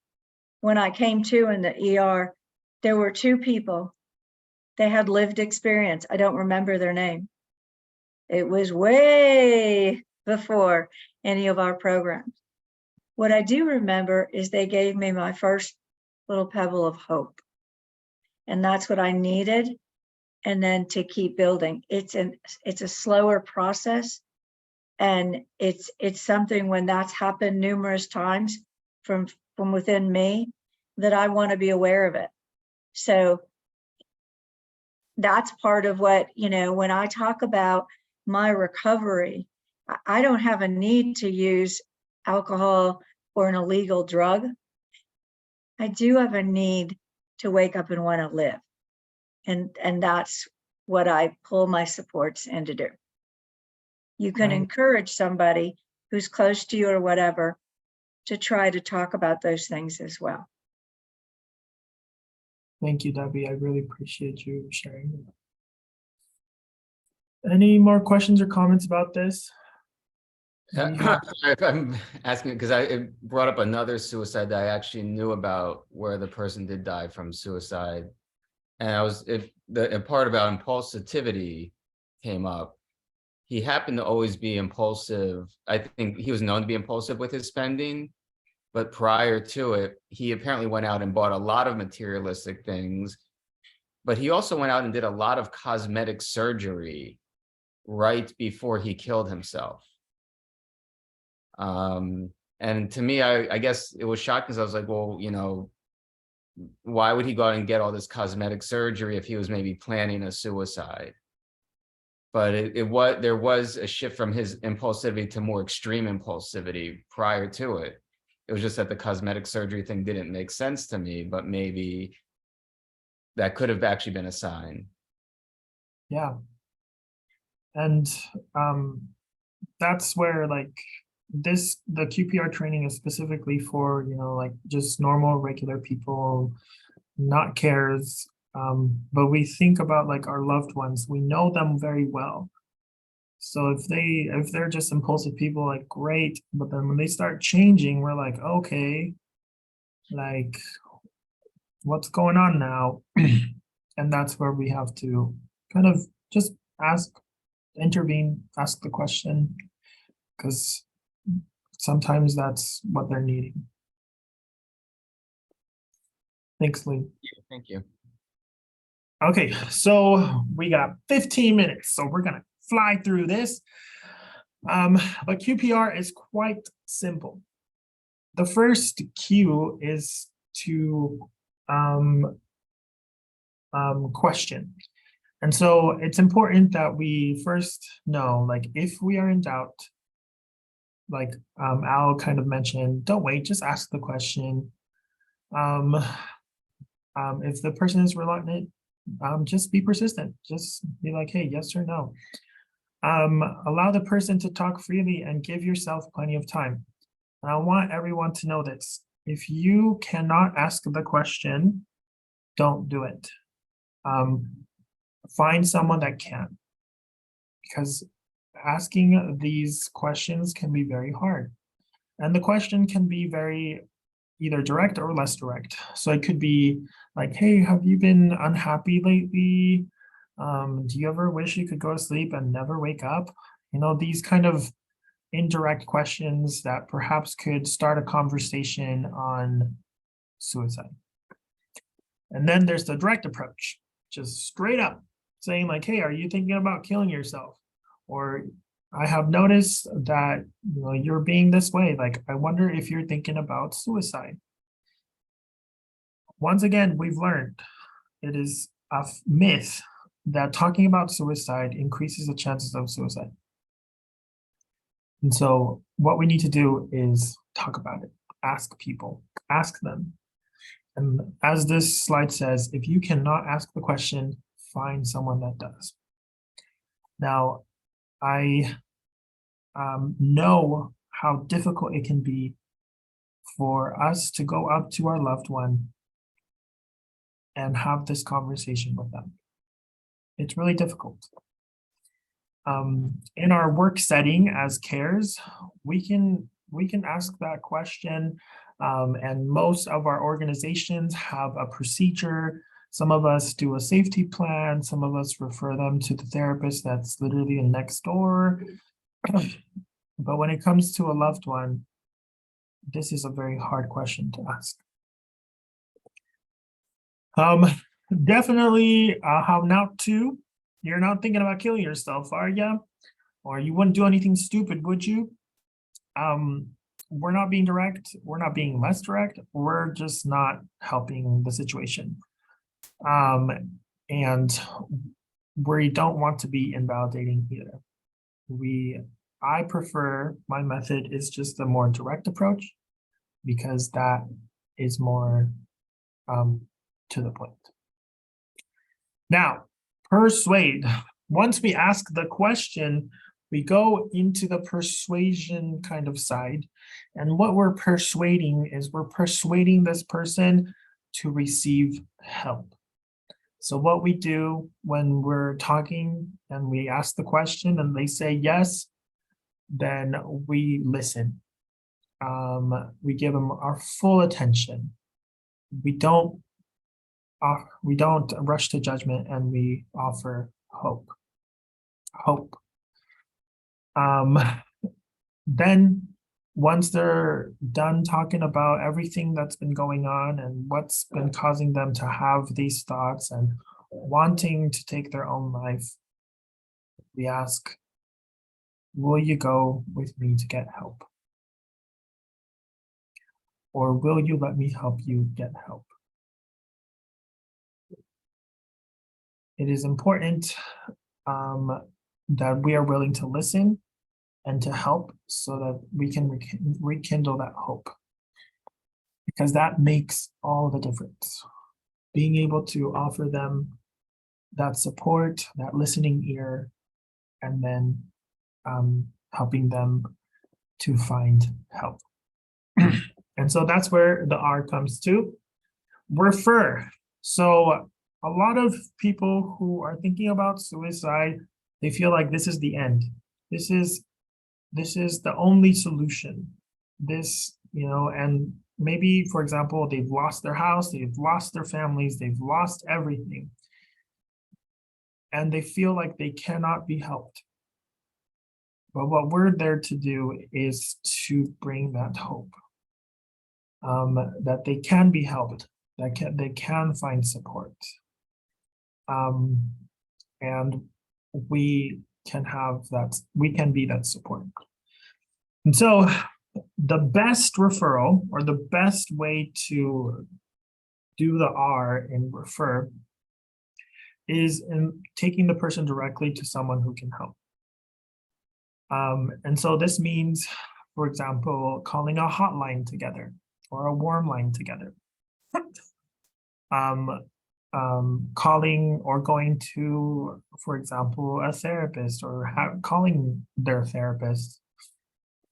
F: when I came to in the ER, there were two people. They had lived experience. I don't remember their name. It was way before any of our programs. What I do remember is they gave me my first little pebble of hope. And that's what I needed. And then to keep building. It's a slower process. And it's something when that's happened numerous times from within me that I want to be aware of it. So that's part of what, you know, when I talk about my recovery, I don't have a need to use alcohol or an illegal drug. I do have a need to wake up and want to live. And that's what I pull my supports in to do. You can encourage somebody who's close to you or whatever to try to talk about those things as well.
B: Thank you, Debbie. I really appreciate you sharing. Any more questions or comments about this?
E: I'm asking because it brought up another suicide that I actually knew about, where the person did die from suicide. And the part about impulsivity came up. He happened to always be impulsive. I think he was known to be impulsive with his spending, but prior to it, he apparently went out and bought a lot of materialistic things, but he also went out and did a lot of cosmetic surgery right before he killed himself. And to me, I guess it was shocking because I was like, well, you know, why would he go out and get all this cosmetic surgery if he was maybe planning a suicide? But there was a shift from his impulsivity to more extreme impulsivity prior to it. It was just that the cosmetic surgery thing didn't make sense to me, but maybe that could have actually been a sign.
B: Yeah. And that's where like the QPR training is specifically for, you know, like just normal, regular people, not cares. But we think about like our loved ones, we know them very well. So if they're just impulsive people, like great, but then when they start changing, we're like, okay, like what's going on now? And that's where we have to kind of just intervene, ask the question, because sometimes that's what they're needing. Thanks, Lee.
E: Thank you.
B: Okay, so we got 15 minutes, so we're gonna fly through this. But QPR is quite simple. The first Q is to question. And so it's important that we first know, like, if we are in doubt, like Al kind of mentioned, don't wait, just ask the question. If the person is reluctant, just be persistent. Just be like, hey, yes or no. Allow the person to talk freely and give yourself plenty of time. And I want everyone to know this. If you cannot ask the question, don't do it. Find someone that can. Because asking these questions can be very hard. And the question can be very either direct or less direct. So it could be like, hey, have you been unhappy lately? Do you ever wish you could go to sleep and never wake up? You know, these kind of indirect questions that perhaps could start a conversation on suicide. And then there's the direct approach, just straight up saying like, hey, are you thinking about killing yourself? Or I have noticed that you're being this way. Like, I wonder if you're thinking about suicide. Once again, we've learned it is a myth that talking about suicide increases the chances of suicide. And so what we need to do is talk about it, ask people, ask them. And as this slide says, if you cannot ask the question, find someone that does. Now, I know how difficult it can be for us to go up to our loved one and have this conversation with them. It's really difficult. In our work setting as cares, we can ask that question, and most of our organizations have a procedure. Some of us do a safety plan, some of us refer them to the therapist that's literally next door. But when it comes to a loved one, this is a very hard question to ask. Definitely how not to. You're not thinking about killing yourself, are you? Or you wouldn't do anything stupid, would you? We're not being direct. We're not being less direct. We're just not helping the situation. And we don't want to be invalidating either. I prefer, my method is just a more direct approach because that is more to the point. Now, persuade. Once we ask the question, we go into the persuasion kind of side. And what we're persuading is we're persuading this person to receive help. So what we do when we're talking and we ask the question and they say yes, then we listen. We give them our full attention. We don't rush to judgment, and we offer hope. Then once they're done talking about everything that's been going on and what's been causing them to have these thoughts and wanting to take their own life, we ask, will you go with me to get help? Or will you let me help you get help? It is important that we are willing to listen and to help so that we can rekindle that hope. Because that makes all the difference. Being able to offer them that support, that listening ear, and then helping them to find help. And so that's where the R comes to. Refer. So a lot of people who are thinking about suicide, they feel like this is the end. This is the only solution. And maybe, for example, they've lost their house, they've lost their families, they've lost everything. And they feel like they cannot be helped. But what we're there to do is to bring that hope. That they can be helped, that they can find support. And we can be that support. And so the best referral, or the best way to do the R in refer, is in taking the person directly to someone who can help. And so this means, for example, calling a hotline together or a warm line together. Calling or going to, for example, a therapist, or calling their therapist,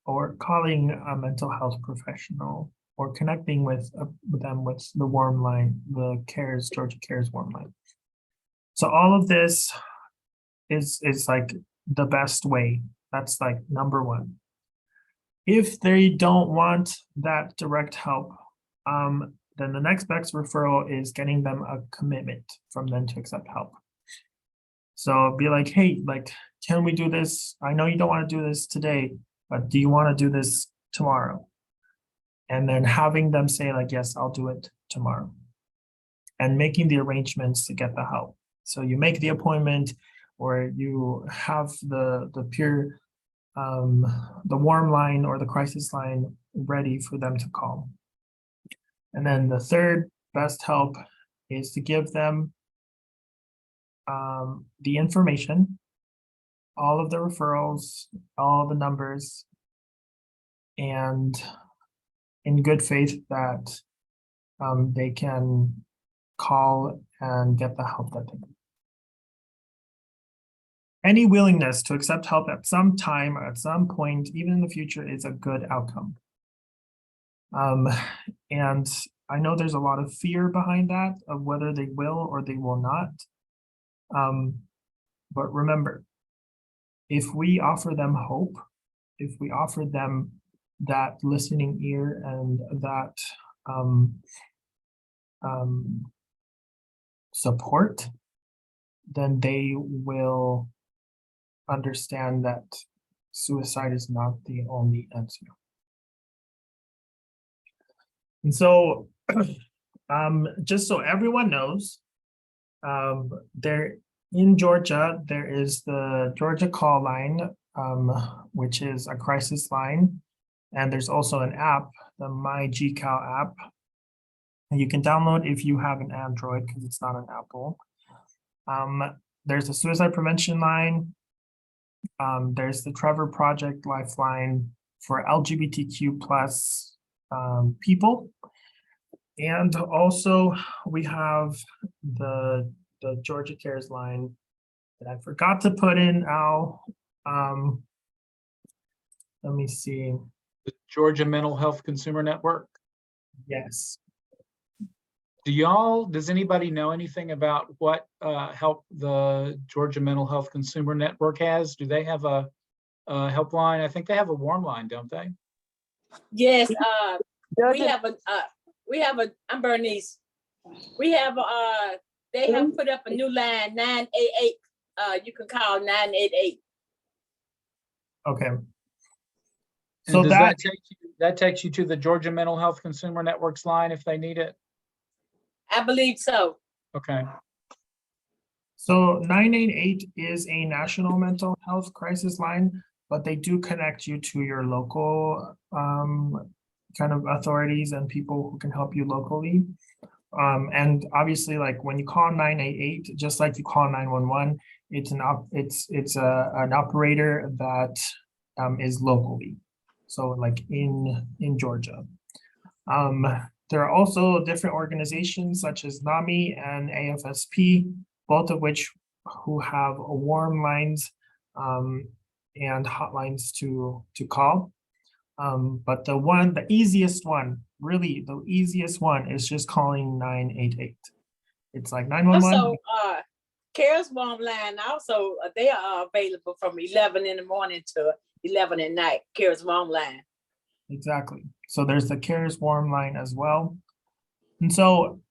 B: or calling a mental health professional, or connecting with them with the warm line, the Georgia Cares warm line. So all of this is like the best way. That's like number one. If they don't want that direct help, then the next best referral is getting them a commitment from them to accept help. So be like, hey, can we do this? I know you don't want to do this today, but do you want to do this tomorrow? And then having them say yes, I'll do it tomorrow. And making the arrangements to get the help. So you make the appointment, or you have the peer, the warm line or the crisis line ready for them to call. And then the third best help is to give them the information, all of the referrals, all the numbers, and in good faith that they can call and get the help that they need. Any willingness to accept help at some time or at some point, even in the future, is a good outcome. And I know there's a lot of fear behind that of whether they will or they will not. But remember, if we offer them hope, if we offer them that listening ear and that support, then they will understand that suicide is not the only answer. And so, just so everyone knows, there in Georgia, there is the Georgia Call Line, which is a crisis line. And there's also an app, the My GCal app. And you can download if you have an Android, because it's not an Apple. There's a suicide prevention line. There's the Trevor Project Lifeline for LGBTQ plus people. And also we have the Georgia Cares line that I forgot to put in, Al. Let me see.
A: The Georgia Mental Health Consumer Network.
B: Yes.
A: Does anybody know anything about what help the Georgia Mental Health Consumer Network has? Do they have a helpline? I think they have a warm line, don't they?
D: Yes, I'm Bernice. We have, they have put up a new line, 988. You can call 988.
B: Okay.
A: And
B: So
A: does
B: that
A: that takes you to the Georgia Mental Health Consumer Network's line if they need it?
D: I believe so.
A: Okay.
B: So 988 is a national mental health crisis line, but they do connect you to your local kind of authorities and people who can help you locally. And obviously, like when you call 988, just like you call 911, it's an operator that is locally. So like in Georgia. There are also different organizations such as NAMI and AFSP, both of which who have warm lines and hotlines to call. But the easiest one, really the easiest one is just calling 988. It's like 911.
D: Also, CARES Warm Line, also, they are available from 11 in the morning to 11 at night, CARES Warm Line.
B: Exactly. So there's the CARES Warm Line as well. And so,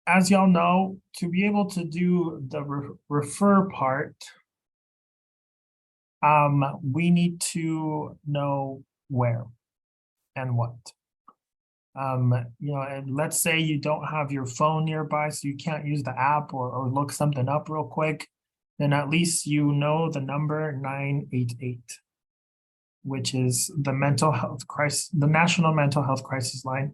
B: as y'all know, to be able to do the refer part, we need to know where and what. And let's say you don't have your phone nearby, so you can't use the app or look something up real quick, then at least you know the number 988, which is the mental health crisis, the National Mental Health Crisis Line,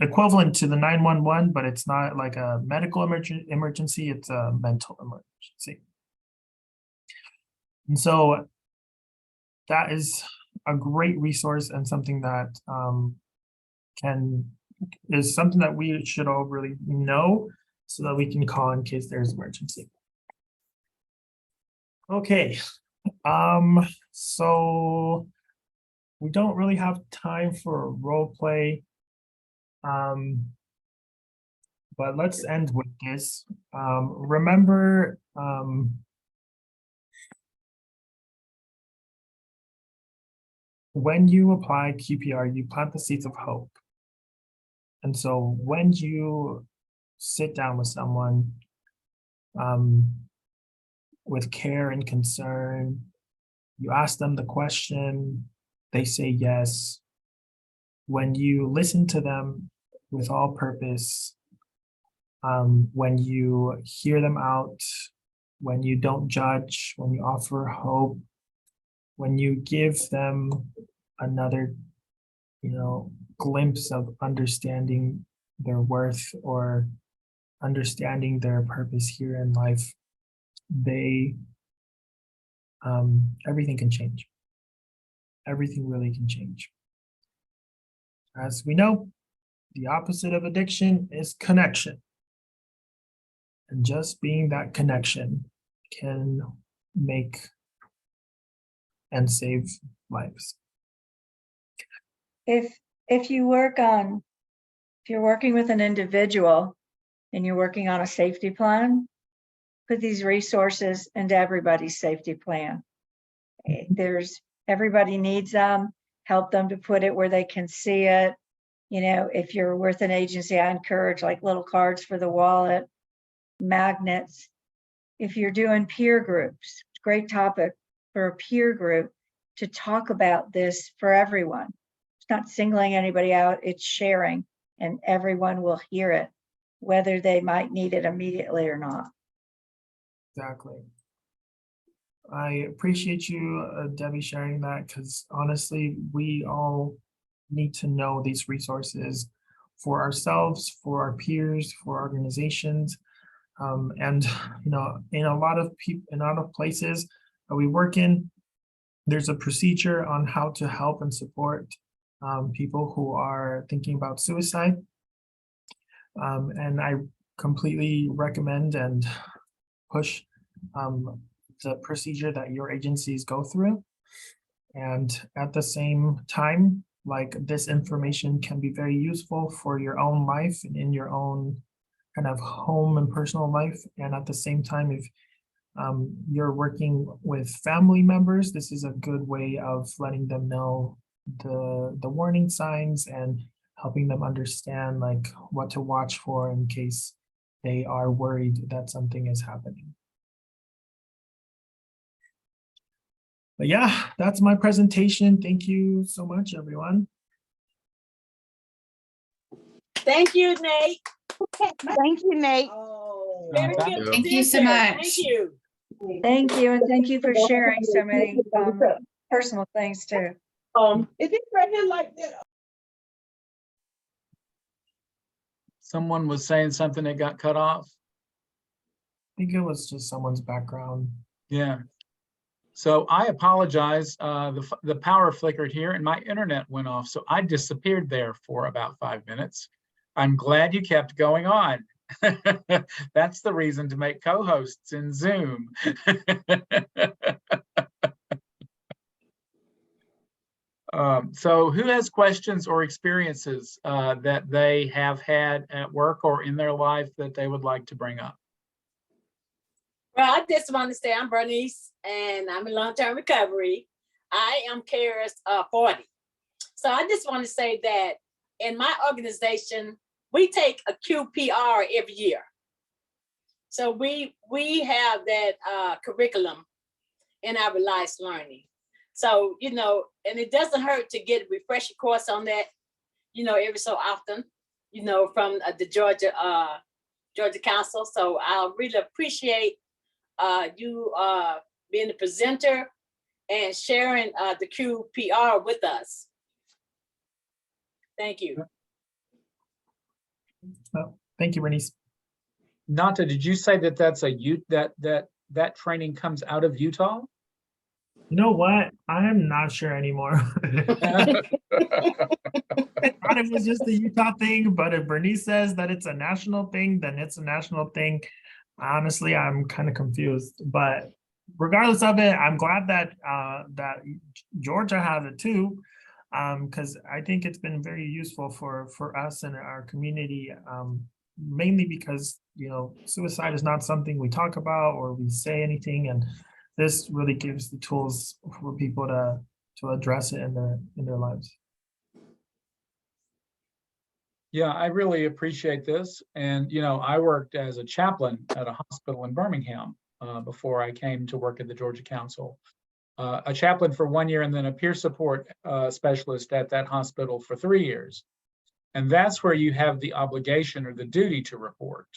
B: equivalent to the 911, but it's not like a medical emergency, it's a mental emergency. And so that is a great resource and something that is something that we should all really know so that we can call in case there's emergency. Okay, so we don't really have time for role play. But let's end with this. Remember, when you apply QPR, you plant the seeds of hope. And so when you sit down with someone with care and concern, you ask them the question, they say yes. When you listen to them with all purpose, when you hear them out, when you don't judge, when you offer hope, when you give them another, glimpse of understanding their worth or understanding their purpose here in life, they, everything can change. Everything really can change. As we know, the opposite of addiction is connection. And just being that connection can make and save lives.
F: If you're working with an individual and you're working on a safety plan, put these resources into everybody's safety plan. Everybody needs them, help them to put it where they can see it. If you're with an agency, I encourage like little cards for the wallet, magnets. If you're doing peer groups, great topic for a peer group to talk about this for everyone. It's not singling anybody out, it's sharing, and everyone will hear it, whether they might need it immediately or not.
B: Exactly. I appreciate you, Debbie, sharing that, because honestly, we all need to know these resources for ourselves, for our peers, for organizations. And in a lot of places that we work in, there's a procedure on how to help and support people who are thinking about suicide. And I completely recommend and push the procedure that your agencies go through. And at the same time, like, this information can be very useful for your own life and in your own kind of home and personal life. And at the same time, if you're working with family members, this is a good way of letting them know the warning signs and helping them understand like what to watch for in case they are worried that something is happening. But yeah, that's my presentation. Thank you so much, everyone.
D: Thank you, Nate.
G: Thank you, Nate.
D: Oh, very
A: Thank
D: good.
E: you.
H: Thank you so
D: presenter.
H: much.
D: Thank you.
F: Thank you, and thank you for sharing so many personal things too.
D: Is it right here like that?
A: Someone was saying something that got cut off.
B: I think it was just someone's background.
A: Yeah. So I apologize. The power flickered here and my internet went off. So I disappeared there for about 5 minutes. I'm glad you kept going on. That's the reason to make co-hosts in Zoom. So who has questions or experiences that they have had at work or in their life that they would like to bring up?
D: Well, I just want to say I'm Bernice and I'm in long-term recovery. I am CARES 40. So I just want to say that in my organization, we take a QPR every year. So we have that curriculum in our Reliance Learning. So, and it doesn't hurt to get a refresher course on that, every so often, from the Georgia Council. So I really appreciate you being the presenter and sharing the QPR with us. Thank you.
B: Oh, thank you, Bernice.
A: Nata, did you say that that's that training comes out of Utah?
B: You know what? I am not sure anymore. I thought it was just a Utah thing, but if Bernice says that it's a national thing, then it's a national thing. Honestly, I'm kind of confused, but regardless of it, I'm glad that that Georgia has it too, because I think it's been very useful for us and our community, mainly because suicide is not something we talk about or we say anything, and this really gives the tools for people to address it in their lives.
A: Yeah, I really appreciate this. And, I worked as a chaplain at a hospital in Birmingham before I came to work at the Georgia Council. A chaplain for 1 year and then a peer support specialist at that hospital for 3 years. And that's where you have the obligation or the duty to report.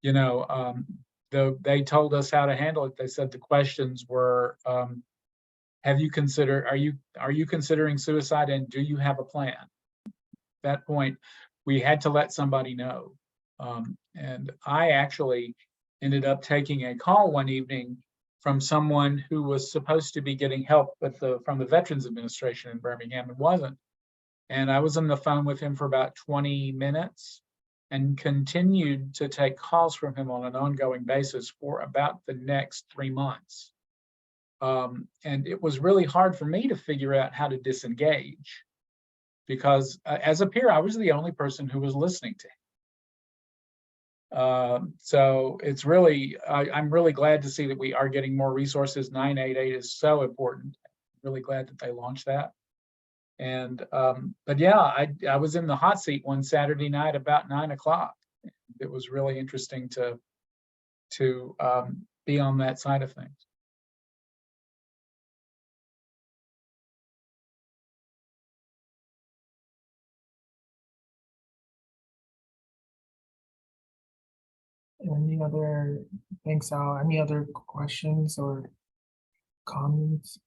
A: you know, they told us how to handle it. They said the questions were, have you considered, are you considering suicide, and do you have a plan? At that point, we had to let somebody know. And I actually ended up taking a call one evening from someone who was supposed to be getting help from the Veterans Administration in Birmingham and wasn't. And I was on the phone with him for about 20 minutes and continued to take calls from him on an ongoing basis for about the next 3 months. And it was really hard for me to figure out how to disengage, because as a peer, I was the only person who was listening to him. So it's really, I'm really glad to see that we are getting more resources. 988 is so important. Really glad that they launched that. And but yeah, I was in the hot seat one Saturday night about 9 o'clock. It was really interesting to be on that side of things.
B: Any other, thanks, Al. Any other questions or comments?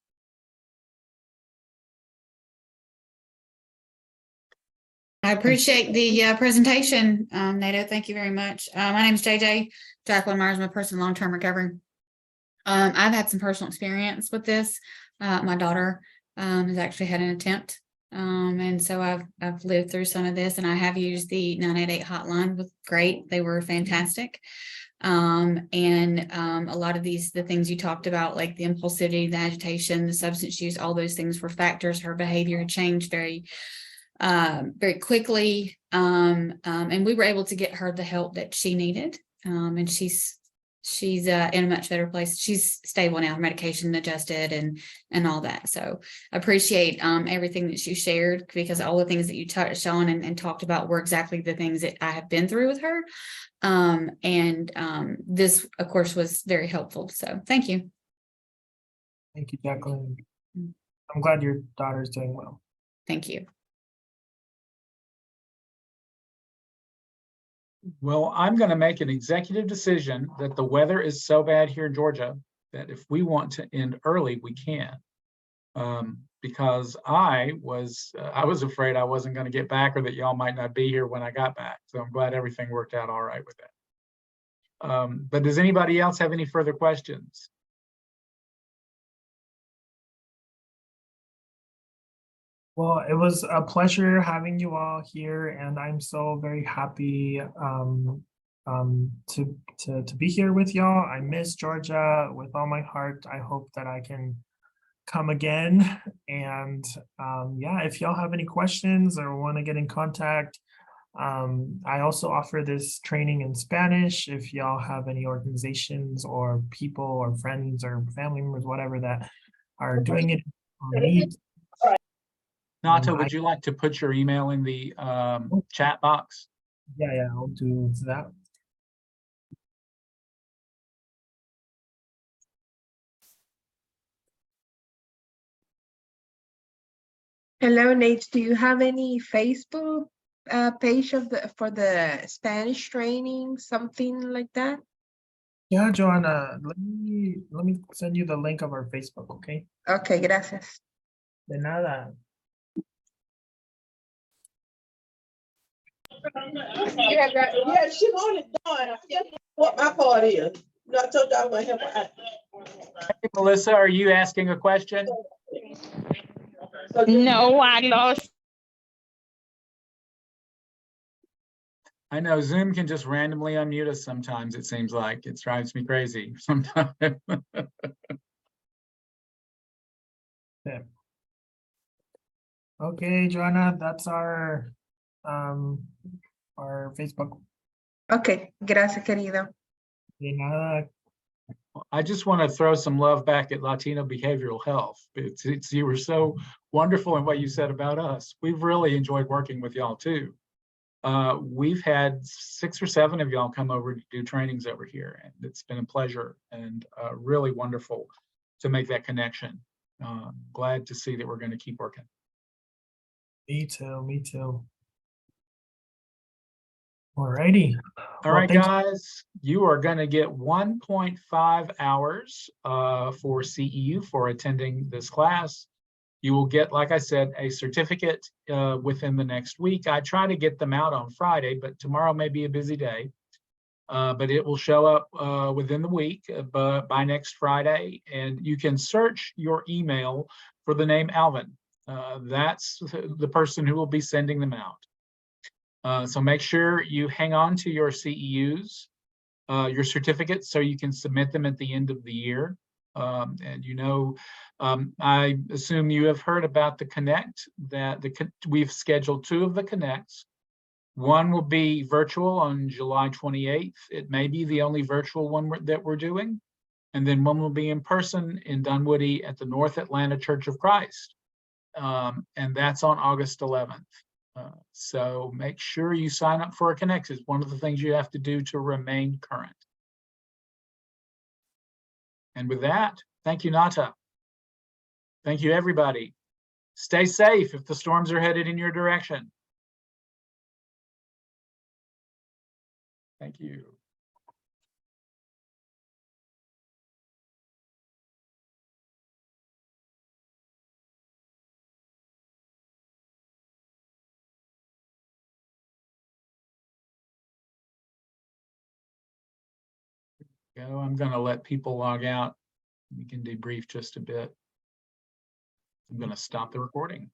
H: I appreciate the presentation, Nato. Thank you very much. My name is JJ Jacqueline Myers. I'm a person in long-term recovery. I've had some personal experience with this. My daughter has actually had an attempt, and so I've lived through some of this, and I have used the 988 hotline. Was great. They were fantastic. And a lot of the things you talked about, like the impulsivity, the agitation, the substance use, all those things were factors. Her behavior had changed very quickly. And we were able to get her the help that she needed. And she's in a much better place. She's stable now, medication adjusted and all that. So I appreciate everything that you shared, because all the things that you touched on and talked about were exactly the things that I have been through with her. This, of course, was very helpful. So thank you.
B: Thank you, Jacqueline. I'm glad your daughter's doing well.
H: Thank you.
A: Well, I'm going to make an executive decision that the weather is so bad here in Georgia that if we want to end early, we can. Because I was afraid I wasn't going to get back, or that y'all might not be here when I got back. So I'm glad everything worked out all right with that. But does anybody else have any further questions?
B: Well, it was a pleasure having you all here, and I'm so very happy to be here with y'all. I miss Georgia with all my heart. I hope that I can come again. And yeah, if y'all have any questions or want to get in contact, I also offer this training in Spanish. If y'all have any organizations or people or friends or family members, whatever, that are doing it or need.
A: Nata, would you like to put your email in the chat box?
B: Yeah, I'll do that.
I: Hello, Nate. Do you have any Facebook page for the Spanish training, something like that?
B: Yeah, Joanna, let me send you the link of our Facebook, okay?
I: Okay, gracias.
B: De nada.
J: Yeah, she wanted done. What my part is. No, I told you I was gonna help her out.
A: Hey, Melissa, are you asking a question?
G: No, I lost.
A: I know Zoom can just randomly unmute us sometimes, it seems like. It drives me crazy sometimes.
B: Yeah. Okay, Joanna, that's our Facebook.
I: Okay, gracias, querido.
B: De nada.
A: I just want to throw some love back at Latino behavioral health. You were so wonderful in what you said about us. We've really enjoyed working with y'all too. We've had 6 or 7 of y'all come over to do trainings over here, and it's been a pleasure and really wonderful to make that connection. Glad to see that we're going to keep working.
B: Me too. Alrighty.
A: All right, guys, you are going to get 1.5 hours for CEU for attending this class. You will get, like I said, a certificate within the next week. I try to get them out on Friday, but tomorrow may be a busy day. But it will show up within the week, but by next Friday, and you can search your email for the name Alvin. That's the person who will be sending them out. So make sure you hang on to your CEUs, your certificates, so you can submit them at the end of the year. And I assume you have heard about the Connect, that we've scheduled 2 of the Connects. One will be virtual on July 28th. It may be the only virtual one that we're doing. And then one will be in person in Dunwoody at the North Atlanta Church of Christ. And that's on August 11th. So make sure you sign up for a Connect. It's one of the things you have to do to remain current. And with that, thank you, Nata. Thank you, everybody. Stay safe if the storms are headed in your direction. Thank you. I'm going to let people log out. We can debrief just a bit. I'm going to stop the recording.